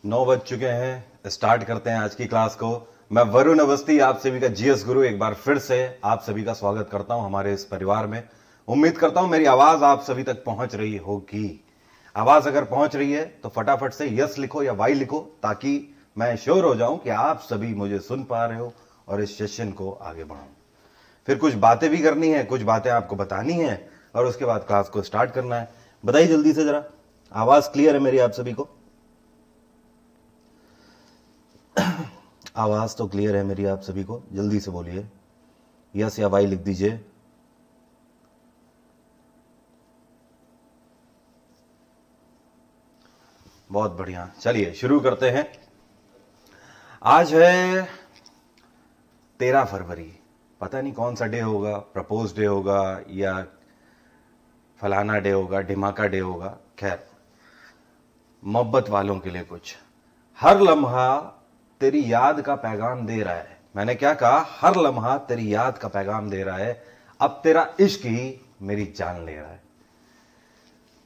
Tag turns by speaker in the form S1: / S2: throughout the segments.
S1: 9 बज चुके हैं। स्टार्ट करते हैं आज की क्लास को। मैं वरुण अवस्थी, आप सभी का जीएस गुरु, एक बार फिर से आप सभी का स्वागत करता हूं हमारे इस परिवार में। उम्मीद करता हूं मेरी आवाज आप सभी तक पहुंच रही होगी। आवाज अगर पहुंच रही है तो फटाफट से यस लिखो या वाई लिखो, ताकि मैं श्योर हो जाऊं कि आप सभी मुझे सुन पा रहे हो और इस सेशन को आगे बढ़ाऊं। फिर कुछ बातें भी करनी है, कुछ बातें आपको बतानी है और उसके बाद क्लास को स्टार्ट करना है। बताइए जल्दी से जरा, आवाज क्लियर है मेरी आप सभी को? आवाज तो क्लियर है मेरी आप सभी को? जल्दी से बोलिए, यस या वाई लिख दीजिए। बहुत बढ़िया, चलिए शुरू करते हैं। आज है 13 फरवरी। पता नहीं कौन सा डे होगा, प्रपोज डे होगा या फलाना डे होगा, ढिमाका डे होगा। खैर, मोहब्बत वालों के लिए कुछ। हर लम्हा तेरी याद का पैगाम दे रहा है। मैंने क्या कहा? हर लम्हा तेरी याद का पैगाम दे रहा है। अब तेरा इश्क ही मेरी जान ले रहा है।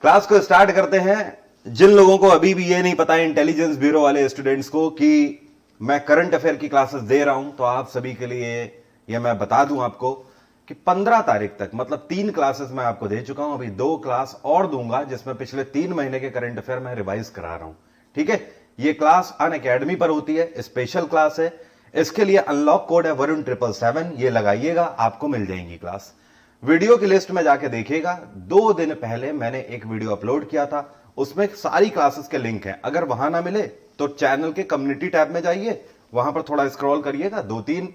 S1: क्लास को स्टार्ट करते हैं। जिन लोगों को अभी भी ये नहीं पता है, इंटेलिजेंस ब्यूरो वाले स्टूडेंट्स को, कि मैं करंट अफेयर की क्लासेस दे रहा हूं, तो आप सभी के लिए ये मैं बता दूं आपको कि 15 तारीख तक, मतलब 3 क्लासेस मैं आपको दे चुका हूं। अभी 2 क्लास और दूंगा, जिसमें पिछले 3 महीने के करंट अफेयर मैं रिवाइज करा रहा हूं। ठीक है, ये क्लास अनअकैडमी पर होती है, स्पेशल क्लास है। इसके लिए अनलॉक कोड है वरुण 777, ये लगाइएगा, आपको मिल जाएंगी क्लास। वीडियो की लिस्ट में जाके देखिएगा, 2 दिन पहले मैंने एक वीडियो अपलोड किया था, उसमें सारी क्लासेस के लिंक हैं। अगर वहां ना मिले तो चैनल के कम्युनिटी टैब में जाइए, वहां पर थोड़ा स्क्रॉल करिएगा, 2-3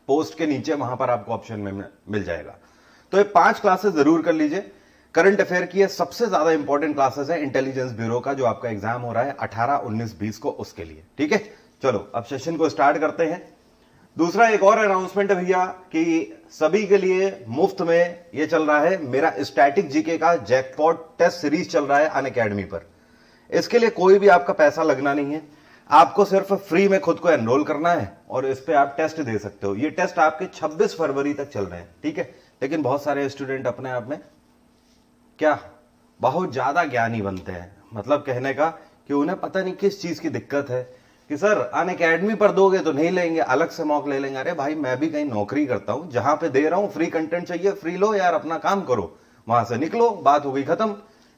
S1: पोस्ट के नीचे वहां पर आपको ऑप्शन में मिल जाएगा। तो ये 5 क्लासेस जरूर कर लीजिए। करंट अफेयर की सबसे ज्यादा इंपॉर्टेंट क्लासेस है इंटेलिजेंस ब्यूरो का, जो आपका एग्जाम हो रहा है 18, 19, 20 को, उसके लिए। ठीक है, चलो अब सेशन को स्टार्ट करते हैं। दूसरा एक और अनाउंसमेंट है भैया, कि सभी के लिए मुफ्त में ये चल रहा है मेरा स्टैटिक जीके का जैकपॉट टेस्ट सीरीज चल रहा है अनअकैडमी पर। इसके लिए कोई भी आपका पैसा लगना नहीं है, आपको सिर्फ फ्री में खुद को एनरोल करना है और इस पे आप टेस्ट दे सकते हो। ये टेस्ट आपके 26 फरवरी तक चल रहे हैं। ठीक है, लेकिन बहुत सारे स्टूडेंट अपने आप में क्या बहुत ज्यादा ज्ञानी बनते हैं, मतलब कहने का कि उन्हें पता नहीं किस चीज की दिक्कत है कि सर अनअकैडमी पर दोगे तो नहीं लेंगे, अलग से मॉक ले लेंगे। अरे भाई, मैं भी कहीं नौकरी करता हूं, जहां पे दे रहा हूं फ्री कंटेंट चाहिए, फ्री लो यार, अपना काम करो, वहां से निकलो, बात हो गई खत्म।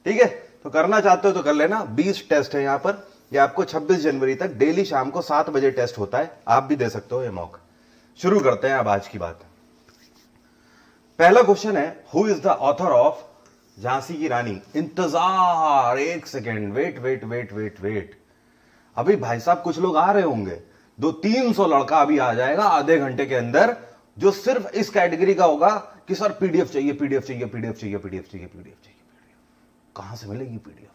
S1: ठीक है, तो करना चाहते हो तो कर लेना। 20 टेस्ट है यहां पर, ये आपको 26 जनवरी तक डेली शाम को 7 बजे टेस्ट होता है, आप भी दे सकते हो ये मॉक। शुरू करते हैं अब आज की बात। पहला क्वेश्चन है, who is the author of Jhansi की रानी? इंतजार, 1 second, wait wait wait wait wait. अभी भाई साहब कुछ लोग आ रहे होंगे, 200-300 लड़का अभी आ जाएगा आधे घंटे के अंदर, जो सिर्फ इस कैटेगरी का होगा कि सर पीडीएफ चाहिए, पीडीएफ चाहिए, पीडीएफ चाहिए, पीडीएफ चाहिए, पीडीएफ चाहिए। कहां से मिलेगी पीडीएफ?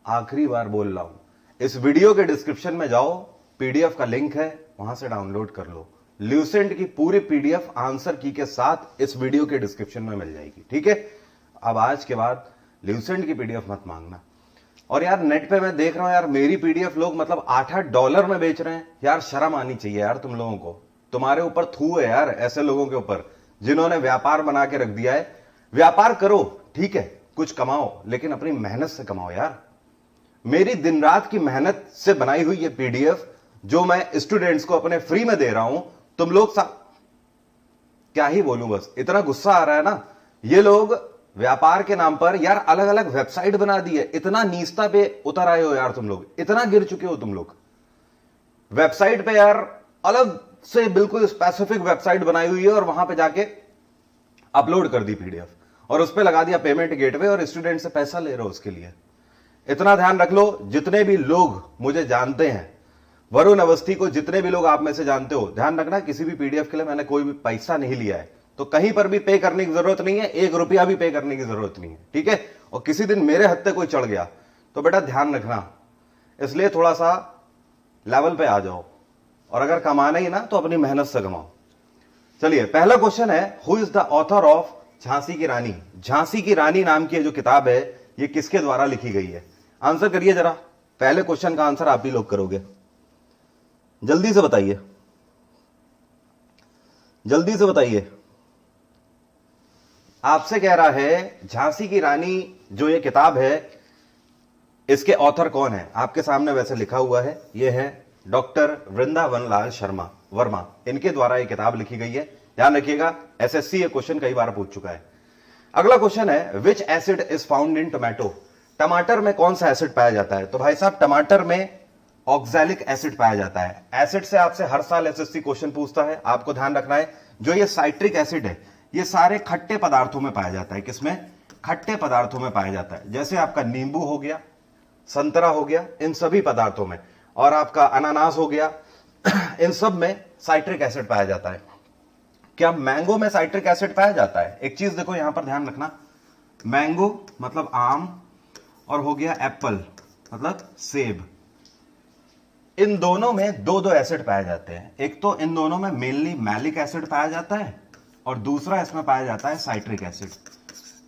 S1: आखिरी बार बोल रहा हूं, इस वीडियो के डिस्क्रिप्शन में जाओ, पीडीएफ का लिंक है, वहां से डाउनलोड कर लो। ल्यूसेंट की पूरी पीडीएफ आंसर की के साथ इस वीडियो के डिस्क्रिप्शन में मिल जाएगी। ठीक है, अब आज के बाद ल्यूसेंट की पीडीएफ मत मांगना। और यार नेट पे मैं देख रहा हूं यार, मेरी पीडीएफ लोग मतलब $8-8 में बेच रहे हैं। यार शर्म आनी चाहिए यार तुम लोगों को, तुम्हारे ऊपर थू है यार ऐसे लोगों के ऊपर जिन्होंने व्यापार बना के रख दिया है। व्यापार करो, ठीक है, कुछ कमाओ, लेकिन अपनी मेहनत से कमाओ यार। मेरी दिन रात की मेहनत से बनाई हुई ये पीडीएफ जो मैं स्टूडेंट्स को अपने फ्री में दे रहा हूं, तुम लोग क्या ही बोलूं, बस इतना गुस्सा आ रहा है ना। ये लोग व्यापार के नाम पर यार अलग अलग वेबसाइट बना दी है। इतना नीचता पे उतर आए हो यार तुम लोग, इतना गिर चुके हो तुम लोग। वेबसाइट पे यार अलग से बिल्कुल स्पेसिफिक वेबसाइट बनाई हुई है और वहां पे जाके अपलोड कर दी पीडीएफ और उस पे लगा दिया पेमेंट गेटवे और स्टूडेंट से पैसा ले रहे हो उसके लिए। इतना ध्यान रख लो, जितने भी लोग मुझे जानते हैं, वरुण अवस्थी को जितने भी लोग आप में से जानते हो, ध्यान रखना किसी भी पीडीएफ के लिए मैंने कोई भी पैसा नहीं लिया है, तो कहीं पर भी पे करने की जरूरत नहीं है, 1 रुपया भी पे करने की जरूरत नहीं है। ठीक है, और किसी दिन मेरे हत्थे कोई चढ़ गया तो बेटा ध्यान रखना, इसलिए थोड़ा सा लेवल पे आ जाओ, और अगर कमाना ही ना तो अपनी मेहनत से कमाओ। चलिए, पहला क्वेश्चन है, who is the author of Jhansi की रानी? झांसी की रानी नाम की जो किताब है, ये किसके द्वारा लिखी गई है? आंसर करिए जरा। पहले क्वेश्चन का आंसर आप ही लोग करोगे, जल्दी से बताइए, जल्दी से बताइए। आपसे कह रहा है झांसी की रानी जो ये किताब है, इसके ऑथर कौन है? आपके सामने वैसे लिखा हुआ है, ये है डॉक्टर वृंदावन लाल शर्मा वर्मा, इनके द्वारा ये किताब लिखी गई है। ध्यान रखिएगा, एसएससी ये क्वेश्चन कई बार पूछ चुका है। अगला क्वेश्चन है, विच acid is found in tomato? टमाटर में कौन सा एसिड पाया जाता है? तो भाई साहब, टमाटर में ऑक्सैलिक एसिड पाया जाता है। एसिड से आपसे हर साल एसएससी क्वेश्चन पूछता है, आपको ध्यान रखना है। जो ये साइट्रिक एसिड है, ये सारे खट्टे पदार्थों में पाया जाता है। किसमें? खट्टे पदार्थों में पाया जाता है। जैसे आपका नींबू हो गया, संतरा हो गया, इन सभी पदार्थों में, और आपका अनानास हो गया, इन सब में साइट्रिक एसिड पाया जाता है। क्या मैंगो में साइट्रिक एसिड पाया जाता है? एक चीज देखो यहां पर ध्यान रखना, मैंगो मतलब आम, और हो गया एप्पल मतलब सेब, इन दोनों में दो दो एसिड पाए जाते हैं। एक तो इन दोनों में मेनली मैलिक एसिड पाया जाता है, और दूसरा इसमें पाया जाता है साइट्रिक एसिड।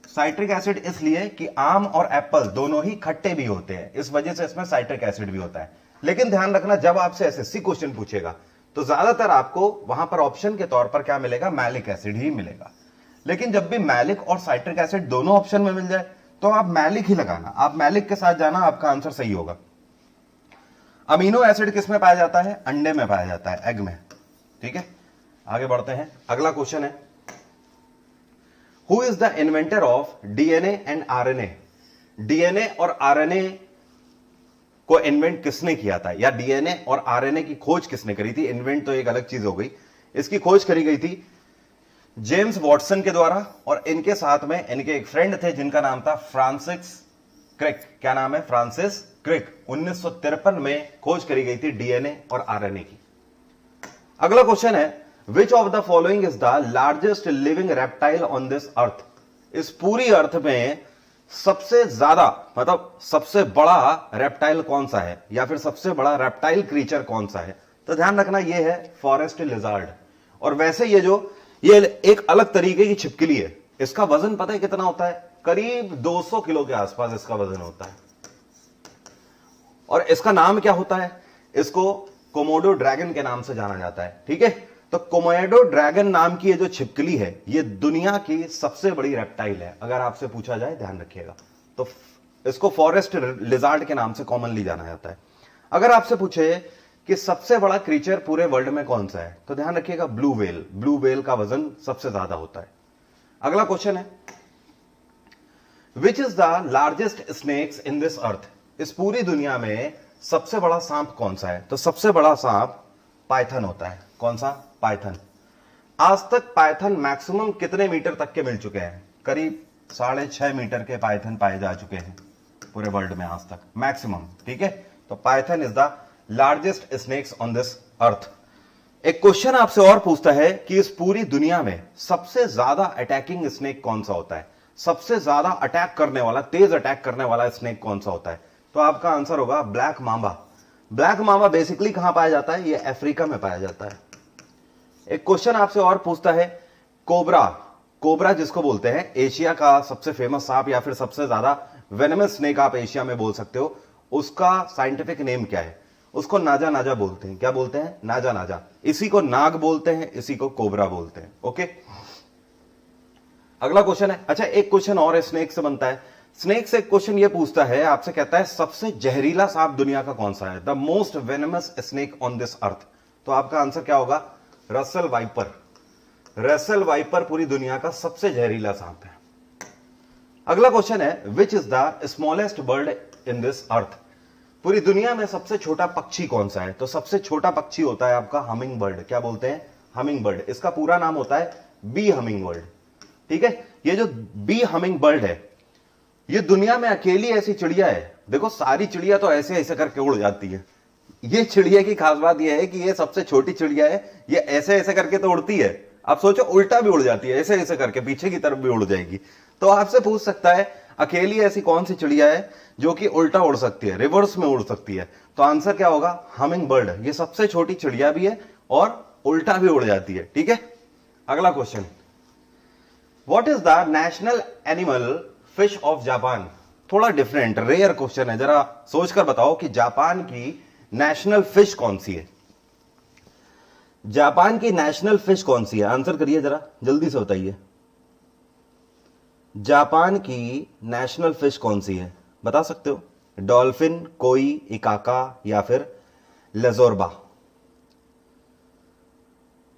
S1: साइट्रिक एसिड इसलिए कि आम और एप्पल दोनों ही खट्टे भी होते हैं, इस वजह से इसमें साइट्रिक एसिड भी होता है। लेकिन ध्यान रखना, जब आपसे एसएससी क्वेश्चन पूछेगा तो ज्यादातर आपको वहां पर ऑप्शन के तौर पर क्या मिलेगा? मैलिक एसिड ही मिलेगा। लेकिन जब भी मैलिक और साइट्रिक एसिड दोनों ऑप्शन में मिल जाए तो आप मैलिक ही लगाना, आप मैलिक के साथ जाना, आपका आंसर सही होगा। अमीनो एसिड किस में पाया जाता है? अंडे में पाया जाता है, एग में। ठीक है, आगे बढ़ते हैं। अगला क्वेश्चन है, who is the inventor of DNA and RNA? DNA और आरएनए को इन्वेंट किसने किया था, या डीएनए और आरएनए की खोज किसने करी थी? इन्वेंट तो एक अलग चीज हो गई, इसकी खोज करी गई थी जेम्स वॉटसन के द्वारा, और इनके साथ में इनके एक फ्रेंड थे जिनका नाम था फ्रांसिस क्रिक। क्या नाम है? Francis Crick. 1953 में खोज करी गई थी डीएनए और आरएनए की। अगला क्वेश्चन है, which of the following is the largest living reptile on this अर्थ? इस पूरी अर्थ में सबसे ज्यादा मतलब सबसे बड़ा रेप्टाइल कौन सा है, या फिर सबसे बड़ा रेप्टाइल क्रीचर कौन सा है? तो ध्यान रखना, ये है फॉरेस्ट लिजार्ड। और वैसे ये एक अलग तरीके की छिपकली है। इसका वजन पता है कितना होता है? करीब 200 किलो के आसपास इसका वजन होता है। और इसका नाम क्या होता है? इसको कोमोडो ड्रैगन के नाम से जाना जाता है। ठीक है, तो कोमोडो ड्रैगन नाम की ये जो छिपकली है, ये दुनिया की सबसे बड़ी रेप्टाइल है। अगर आपसे पूछा जाए, ध्यान रखिएगा, तो इसको फॉरेस्ट लिजार्ड के नाम से कॉमनली जाना जाता है। अगर आपसे पूछे कि सबसे बड़ा क्रीचर पूरे वर्ल्ड में कौन सा है, तो ध्यान रखिएगा, ब्लू व्हेल। ब्लू व्हेल का वजन सबसे ज्यादा होता है। अगला क्वेश्चन है, which is the largest snakes in this earth? इस पूरी दुनिया में सबसे बड़ा सांप कौन सा है? तो सबसे बड़ा सांप पाइथन होता है। कौन सा? पाइथन। आज तक पाइथन मैक्सिमम कितने मीटर तक के मिल चुके हैं? करीब 6.5 मीटर के पाइथन पाए जा चुके हैं पूरे वर्ल्ड में आज तक, मैक्सिमम। ठीक है, तो python is the largest snakes on this earth. एक क्वेश्चन आपसे और पूछता है कि इस पूरी दुनिया में सबसे ज्यादा अटैकिंग स्नेक कौन सा होता है? सबसे ज्यादा अटैक करने वाला, तेज अटैक करने वाला स्नेक कौन सा होता है? तो आपका आंसर होगा black Mamba. Black Mamba basically कहां पाया जाता है? ये अफ्रीका में पाया जाता है। एक क्वेश्चन आपसे और पूछता है, कोबरा, कोबरा जिसको बोलते हैं एशिया का सबसे फेमस सांप, या फिर सबसे ज्यादा वेनमस स्नेक आप एशिया में बोल सकते हो, उसका साइंटिफिक नेम क्या है? उसको नाजा नाजा बोलते हैं। क्या बोलते हैं? नाजा नाजा। इसी को नाग बोलते हैं, इसी को कोबरा बोलते हैं। ओके, अगला क्वेश्चन है, अच्छा एक क्वेश्चन और स्नेक से बनता है। स्नेक से क्वेश्चन ये पूछता है, आपसे कहता है सबसे जहरीला सांप दुनिया का कौन सा है? The most venomous snake on this अर्थ। तो आपका आंसर क्या होगा? Russell viper. रसेल वाइपर पूरी दुनिया का सबसे जहरीला सांप है। अगला क्वेश्चन है, which is the smallest bird in this earth? पूरी दुनिया में सबसे छोटा पक्षी कौन सा है? तो सबसे छोटा पक्षी होता है आपका हमिंग बर्ड। क्या बोलते हैं? Humming bird. इसका पूरा नाम होता है बी हमिंग बर्ड। ठीक है, ये जो बी हमिंग बर्ड है, ये दुनिया में अकेली ऐसी चिड़िया है। देखो, सारी चिड़िया तो ऐसे ऐसे करके उड़ जाती है, ये चिड़िया की खास बात यह है कि ये सबसे छोटी चिड़िया है। ये ऐसे ऐसे करके तो उड़ती है, आप सोचो उल्टा भी उड़ जाती है, ऐसे ऐसे करके पीछे की तरफ भी उड़ जाएगी। तो आपसे पूछ सकता है, अकेली ऐसी कौन सी चिड़िया है जो कि उल्टा उड़ सकती है, रिवर्स में उड़ सकती है? तो आंसर क्या होगा? Humming bird. ये सबसे छोटी चिड़िया भी है और उल्टा भी उड़ जाती है। ठीक है, अगला question, what is the national animal fish of Japan? थोड़ा डिफरेंट, रेयर क्वेश्चन है, जरा सोचकर बताओ कि जापान की नेशनल फिश कौन सी है? जापान की नेशनल फिश कौन सी है? आंसर करिए जरा, जल्दी से बताइए। जापान की नेशनल फिश कौन सी है? बता सकते हो? डॉल्फिन, कोई, इकाका या फिर लेजोरबा?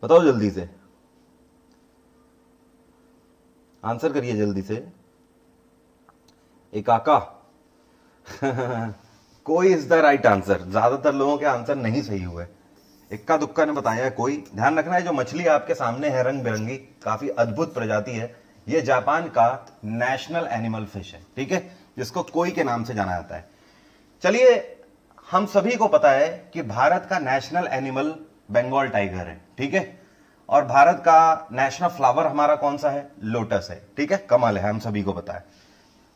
S1: बताओ जल्दी से, आंसर करिए जल्दी से। इकाका कोई इज द राइट आंसर। ज्यादातर लोगों के आंसर नहीं सही हुए, इक्का दुक्का ने बताया है कोई। ध्यान रखना है, जो मछली आपके सामने है रंग बिरंगी, काफी अद्भुत प्रजाति है, ये जापान का नेशनल एनिमल फिश है, ठीक है, जिसको कोई के नाम से जाना जाता है। चलिए, हम सभी को पता है कि भारत का नेशनल एनिमल बंगाल टाइगर है, ठीक है, और भारत का नेशनल फ्लावर हमारा कौन सा है? लोटस है, ठीक है, कमल है, हम सभी को पता है।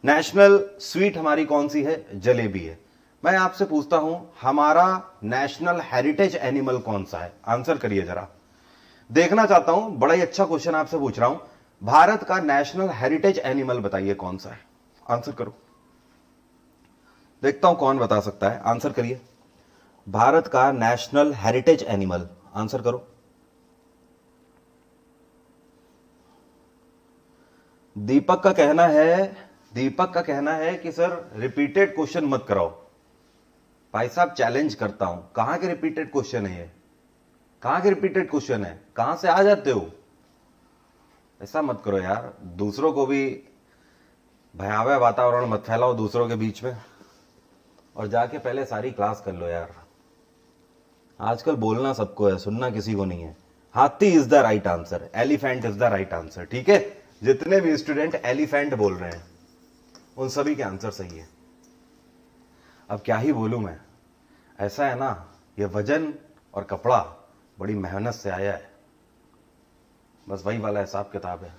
S1: नेशनल स्वीट हमारी कौन सी है? जलेबी है। मैं आपसे पूछता हूं, हमारा नेशनल हेरिटेज एनिमल कौन सा है? आंसर करिए जरा, देखना चाहता हूं, बड़ा ही अच्छा क्वेश्चन आपसे पूछ रहा हूं। भारत का नेशनल हेरिटेज एनिमल बताइए कौन सा है? आंसर करो, देखता हूं कौन बता सकता है। आंसर करिए, भारत का नेशनल हेरिटेज एनिमल, आंसर करो। दीपक का कहना है कि सर रिपीटेड क्वेश्चन मत कराओ। भाई साहब चैलेंज करता हूं, कहां के रिपीटेड क्वेश्चन है ये? कहां के रिपीटेड क्वेश्चन है? कहां से आ जाते हो? ऐसा मत करो यार, दूसरों को भी भयावह वातावरण मत फैलाओ दूसरों के बीच में, और जाके पहले सारी क्लास कर लो यार। आजकल बोलना सबको है, सुनना किसी को नहीं है। हाथी is the right answer, elephant is the right answer, ठीक है। जितने भी स्टूडेंट एलिफेंट बोल रहे हैं उन सभी के आंसर सही है। अब क्या ही बोलूं मैं, ऐसा है ना, ये वजन और कपड़ा बड़ी मेहनत से आया है, बस वही वाला हिसाब किताब है।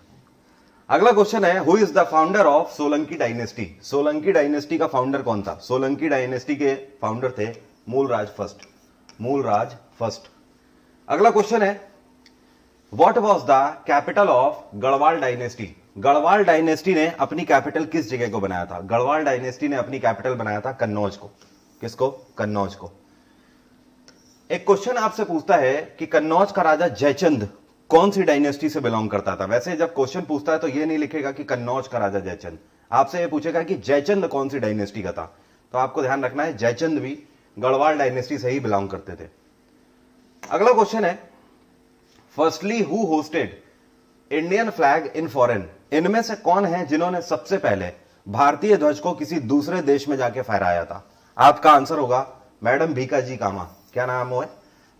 S1: अगला क्वेश्चन है, who is the founder of Solanki dynasty? Solanki dynasty का फाउंडर कौन था? सोलंकी डायनेस्टी के फाउंडर थे मूलराज फर्स्ट। अगला क्वेश्चन है, what was the capital of Garhwal dynasty? Garhwal dynasty ने अपनी कैपिटल किस जगह को बनाया था? गढ़वाल डायनेस्टी ने अपनी कैपिटल बनाया था कन्नौज को। किसको? कन्नौज को। एक क्वेश्चन आपसे पूछता है कि कन्नौज का राजा जयचंद कौन सी डायनेस्टी से बिलोंग करता था? वैसे जब क्वेश्चन पूछता है तो यह नहीं लिखेगा कि कन्नौज का राजा जयचंद, आपसे यह पूछेगा कि जयचंद कौन सी डायनेस्टी का था। तो आपको ध्यान रखना है, जयचंद भी गढ़वाल डायनेस्टी से ही बिलोंग करते थे। अगला क्वेश्चन है, firstly who hosted Indian flag in foreign? इनमें से कौन है जिन्होंने सबसे पहले भारतीय ध्वज को किसी दूसरे देश में जाके फहराया था? आपका आंसर होगा मैडम भीकाजी कामा। क्या नाम है?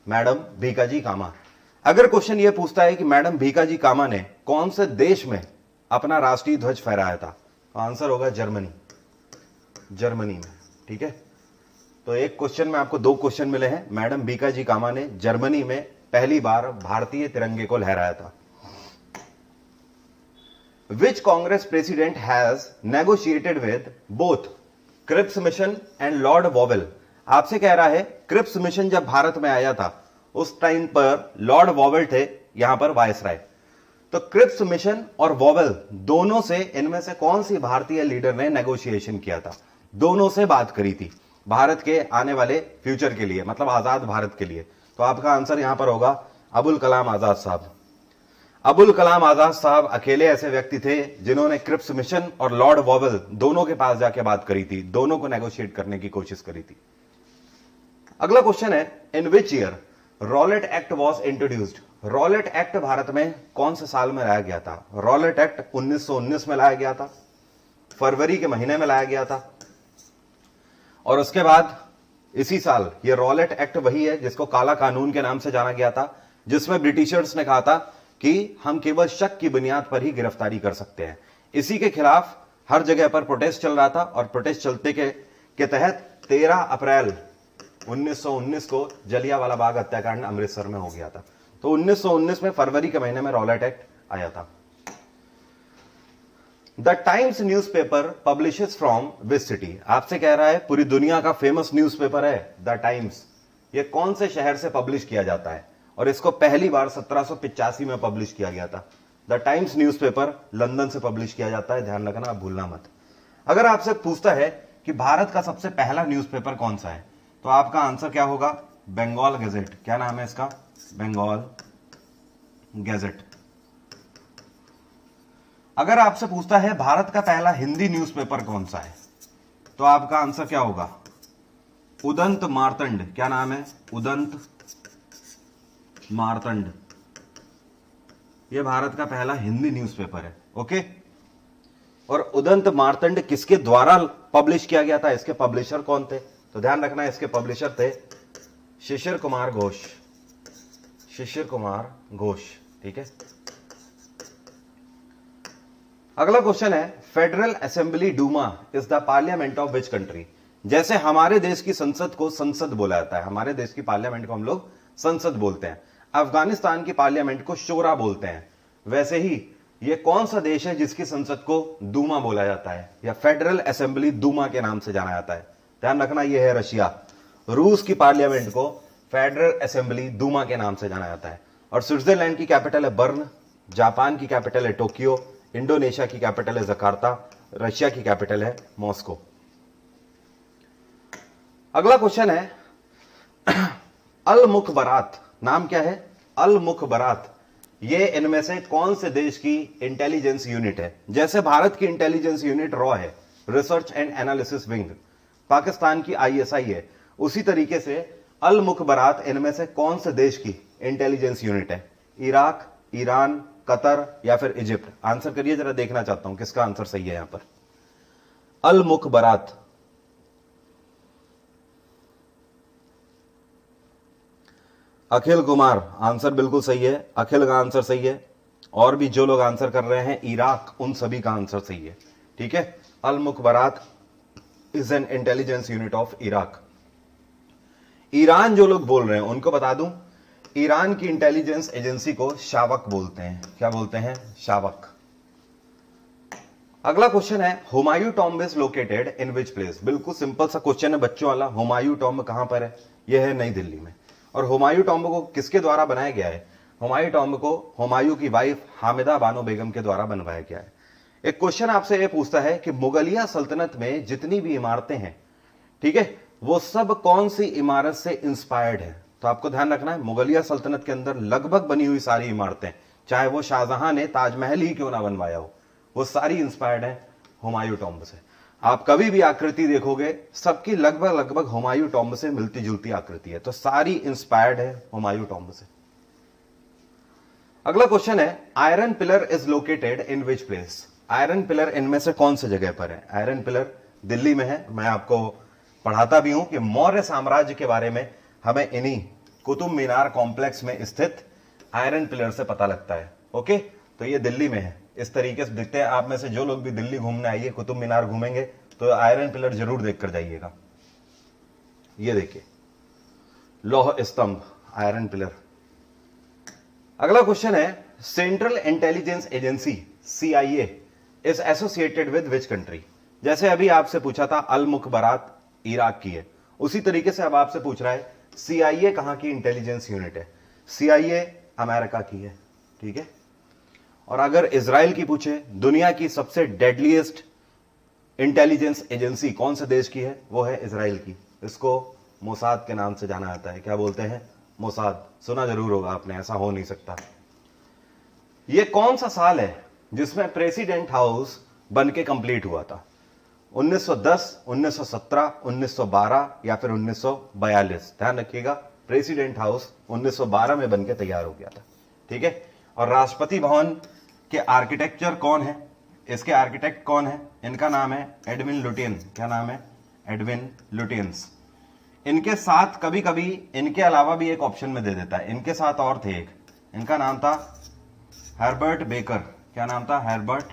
S1: मैडम भीकाजी कामा। अगर क्वेश्चन यह पूछता है कि मैडम भीकाजी कामा ने कौन से देश में अपना राष्ट्रीय ध्वज फहराया था, तो आंसर होगा जर्मनी में, ठीक है। तो एक क्वेश्चन में आपको दो क्वेश्चन मिले हैं। मैडम भीकाजी कामा ने जर्मनी में पहली बार भारतीय तिरंगे को लहराया था। Which Congress president has negotiated with both Cripps mission and Lord Wavell? आपसे कह रहा है, क्रिप्स मिशन जब भारत में आया था उस टाइम पर लॉर्ड वॉवेल थे यहां पर वायसराय। तो क्रिप्स मिशन और वॉवेल दोनों से, इनमें से कौन सी भारतीय लीडर ने नेगोशिएशन किया था? दोनों से बात करी थी भारत के आने वाले फ्यूचर के लिए, मतलब आजाद भारत के लिए। तो आपका आंसर यहां पर होगा अबुल कलाम आजाद साहब। अबुल कलाम आजाद साहब अकेले ऐसे व्यक्ति थे जिन्होंने क्रिप्स मिशन और लॉर्ड वॉवेल दोनों के पास जाके बात करी थी, दोनों को नेगोशिएट करने की कोशिश करी थी। अगला क्वेश्चन है, in which year Rowlatt Act was introduced? Rowlatt Act Bharat में कौन से साल में लाया गया था? रॉलेट एक्ट 1919 में लाया गया था, फरवरी के महीने में लाया गया था। और उसके बाद इसी साल ये रॉलेट एक्ट वही है जिसको काला कानून के नाम से जाना गया था, जिसमें ब्रिटिशर्स ने कहा था कि हम केवल शक की बुनियाद पर ही गिरफ्तारी कर सकते हैं। इसी के खिलाफ हर जगह पर प्रोटेस्ट चल रहा था, और प्रोटेस्ट चलते के तहत 13 अप्रैल 1919 को जलियांवाला बाग हत्याकांड अमृतसर में हो गया था। तो 1919 में फरवरी के महीने में रॉलेट एक्ट आया था। The times newspaper publishes from which city? आपसे कह रहा है, पूरी दुनिया का फेमस न्यूज़पेपर है द टाइम्स, ये कौन से शहर से पब्लिश किया जाता है? और इसको पहली बार 1785 में पब्लिश किया गया था। द टाइम्स न्यूज़पेपर लंदन से पब्लिश किया जाता है, ध्यान रखना, आप भूलना मत। अगर आपसे पूछता है कि भारत का सबसे पहला न्यूज़पेपर कौन सा है, तो आपका आंसर क्या होगा? बंगाल गैजेट। क्या नाम है इसका? बंगाल गैजेट। अगर आपसे पूछता है भारत का पहला हिंदी न्यूज़पेपर कौन सा है, तो आपका आंसर क्या होगा? उदंत मार्तंड। क्या नाम है? उदंत मार्तंड। यह भारत का पहला हिंदी न्यूज़पेपर है। ओके, और उदंत मार्तंड किसके द्वारा पब्लिश किया गया था? इसके पब्लिशर कौन थे? तो ध्यान रखना, इसके पब्लिशर थे शिशिर कुमार घोष। शिशिर कुमार घोष। ठीक है, अगला क्वेश्चन है, federal assembly Duma is the parliament of which country? जैसे हमारे देश की संसद को संसद बोला जाता है, हमारे देश की पार्लियामेंट को हम लोग संसद बोलते हैं, अफगानिस्तान की पार्लियामेंट को शोरा बोलते हैं, वैसे ही ये कौन सा देश है जिसकी संसद को दूमा बोला जाता है या फेडरल असेंबली दूमा के नाम से जाना जाता है? ध्यान रखना, यह है रशिया। रूस की पार्लियामेंट को फेडरल असेंबली दूमा के नाम से जाना जाता है। और स्विट्जरलैंड की कैपिटल है बर्न, जापान की कैपिटल है टोक्यो, इंडोनेशिया की कैपिटल है जकार्ता, रशिया की कैपिटल है मॉस्को। अगला क्वेश्चन है, अल मुखबरात नाम क्या है? अल मुखबरात ये इनमें से कौन से देश की इंटेलिजेंस यूनिट है? जैसे भारत की इंटेलिजेंस यूनिट रॉ है, research and analysis wing, Pakistan की आईएसआई है, उसी तरीके से अल मुखबरात इनमें से कौन से देश की इंटेलिजेंस यूनिट है? इराक, ईरान, कतर या फिर इजिप्ट? आंसर करिए जरा, देखना चाहता हूं किसका आंसर सही है यहां पर। अल मुखबरात, अखिल कुमार, आंसर बिल्कुल सही है, अखिल का आंसर सही है। और भी जो लोग आंसर कर रहे हैं इराक, उन सभी का आंसर सही है। ठीक है, Al Mukhabarat is an intelligence unit of Iraq. Iran जो लोग बोल रहे हैं उनको बता दूं, ईरान की इंटेलिजेंस एजेंसी को शावक बोलते हैं। क्या बोलते हैं? शावक। अगला क्वेश्चन है, Humayun tomb is located in which place? बिल्कुल सिंपल सा क्वेश्चन है बच्चों वाला। हुमायूं टॉम्ब कहां पर है? यह है नई दिल्ली में। और हुमायूं टॉम्ब को किसके द्वारा बनाया गया है? हुमायूं टॉम्ब को हुमायूं की वाइफ हामिदा बानो बेगम के द्वारा बनवाया गया है। एक क्वेश्चन आपसे यह पूछता है कि मुगलिया सल्तनत में जितनी भी इमारतें हैं, ठीक है, वो सब कौन सी इमारत से इंस्पायर्ड है? तो आपको ध्यान रखना है, मुगलिया सल्तनत के अंदर लगभग बनी हुई सारी इमारतें, चाहे वो शाहजहां ने ताजमहल ही क्यों ना बनवाया हो, वो सारी इंस्पायर्ड है हुमायूं टॉम्ब से। आप कभी भी आकृति देखोगे, सबकी लगभग हुमायूं टॉम्ब से मिलती जुलती आकृति है, तो सारी इंस्पायर्ड है हुमायूं टॉम्ब से। अगला क्वेश्चन है, iron pillar is located in which place? Iron pillar इनमें से कौन सी जगह पर है? आयरन पिलर दिल्ली में है। मैं आपको पढ़ाता भी हूं कि मौर्य साम्राज्य के बारे में हमें इन्हीं कुतुब मीनार कॉम्प्लेक्स में स्थित आयरन पिलर से पता लगता है। ओके, तो ये दिल्ली में है, इस तरीके से दिखते हैं। आप में से जो लोग भी दिल्ली घूमने आइए, कुतुब मीनार घूमेंगे, तो आयरन पिलर जरूर देखकर जाइएगा। ये देखिए, लौह स्तंभ, आयरन पिलर। अगला क्वेश्चन है, central intelligence agency CIA is associated with which country? जैसे अभी आपसे पूछा था अल मुखबरात इराक की है, उसी तरीके से अब आपसे पूछ रहा है CIA कहां की इंटेलिजेंस यूनिट है? CIA अमेरिका की है। ठीक है, और अगर इजराइल की पूछे, दुनिया की सबसे डेडलीस्ट इंटेलिजेंस एजेंसी कौन से देश की है? वो है इजराइल की। इसको मोसाद के नाम से जाना जाता है। क्या बोलते हैं? मोसाद। सुना जरूर होगा आपने, ऐसा हो नहीं सकता। ये कौन सा साल है जिसमें प्रेसिडेंट हाउस बन के कंप्लीट हुआ था? 1910, 1917, 1912 या फिर 1942? ध्यान रखिएगा, प्रेसिडेंट हाउस 1912 में बनके तैयार हो गया था। ठीक है, और राष्ट्रपति भवन के आर्किटेक्चर कौन है? इसके आर्किटेक्ट कौन है? इनका नाम है एडविन लुटियन। क्या नाम है? Edwin Lutyens. इनके साथ कभी कभी इनके अलावा भी एक ऑप्शन में दे देता है, इनके साथ और थे एक, इनका नाम था हर्बर्ट बेकर। क्या नाम था? Herbert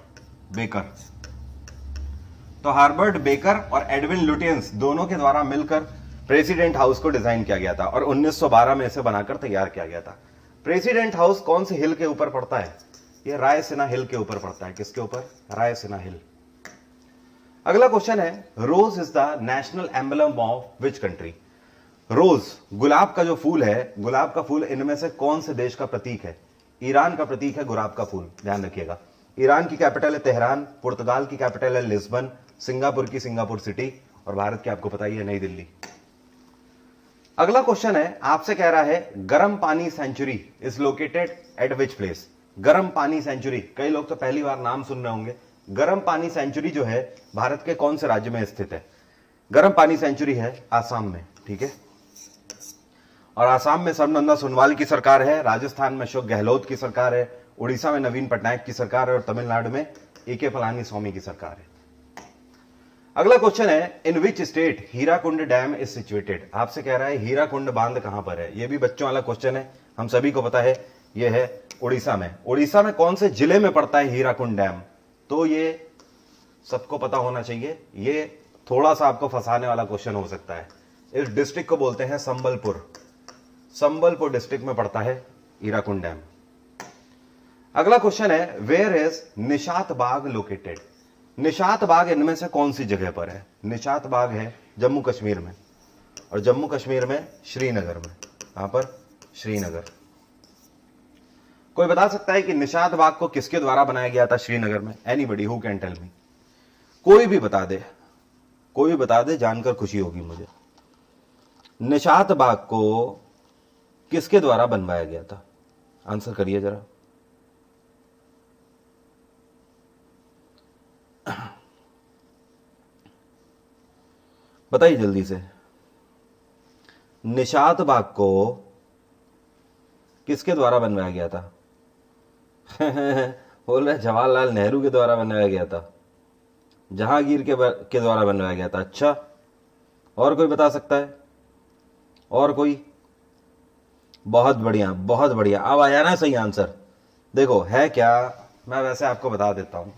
S1: baker. तो हर्बर्ट बेकर और एडविन लुटियंस दोनों के द्वारा मिलकर प्रेसिडेंट हाउस को डिजाइन किया गया था और 1912 में इसे बनाकर तैयार किया गया था। प्रेसिडेंट हाउस कौन सी हिल के ऊपर पड़ता है? ये रायसीना हिल के ऊपर पड़ता है। किसके ऊपर? रायसीना हिल। अगला क्वेश्चन है, rose is the national emblem of which country? Rose, गुलाब का जो फूल है, गुलाब का फूल इनमें से कौन से देश का प्रतीक है? ईरान का प्रतीक है गुलाब का फूल। ध्यान रखिएगा, ईरान की कैपिटल है तेहरान, पुर्तगाल की कैपिटल है लिस्बन, सिंगापुर की सिंगापुर सिटी, और भारत की आपको पता ही है नई दिल्ली। अगला क्वेश्चन है, आपसे कह रहा है Garam Pani sanctuary is located at which place? Garam Pani century, कई लोग तो पहली बार नाम सुन रहे होंगे। गर्म पानी सेंचुरी जो है भारत के कौन से राज्य में स्थित है? गर्म पानी सेंचुरी है आसाम में, ठीक है। और आसाम में सर्बानंद सोनोवाल की सरकार है, राजस्थान में अशोक गहलोत की सरकार है, उड़ीसा में नवीन पटनायक की सरकार है और तमिलनाडु में ए.के. पलानी स्वामी की सरकार है। अगला क्वेश्चन है, in which state Hirakud dam is situated. आपसे कह रहा है हीराकुंड बांध कहां पर है। यह भी बच्चों वाला क्वेश्चन है, हम सभी को पता है, यह है उड़ीसा में। उड़ीसा में कौन से जिले में पड़ता है हीराकुंड डैम, तो ये सबको पता होना चाहिए। ये थोड़ा सा आपको फंसाने वाला क्वेश्चन हो सकता है। इस डिस्ट्रिक्ट को बोलते हैं संबलपुर। संबलपुर डिस्ट्रिक्ट में पड़ता है हीराकुंड डैम। अगला क्वेश्चन है, where is Nishat Bagh located. Nishat Bagh इनमें से कौन सी जगह पर है। निशात बाग है जम्मू कश्मीर में, और जम्मू कश्मीर में श्रीनगर में। यहां पर श्रीनगर। कोई बता सकता है कि निशात बाग को किसके द्वारा बनाया गया था श्रीनगर में। Anybody who can tell me. कोई भी बता दे, कोई भी बता दे, जानकर खुशी होगी मुझे। निशात बाग को किसके द्वारा बनवाया गया था, आंसर करिए जरा। बताइए जल्दी से। निशात बाग को किसके द्वारा बनवाया गया था? बोल रहे जवाहरलाल नेहरू के द्वारा बनवाया गया था, जहांगीर के द्वारा बनवाया गया था। अच्छा, और कोई बता सकता है? और कोई? बहुत बढ़िया, बहुत बढ़िया। अब आया ना सही आंसर। देखो है क्या, मैं वैसे आपको बता देता हूं।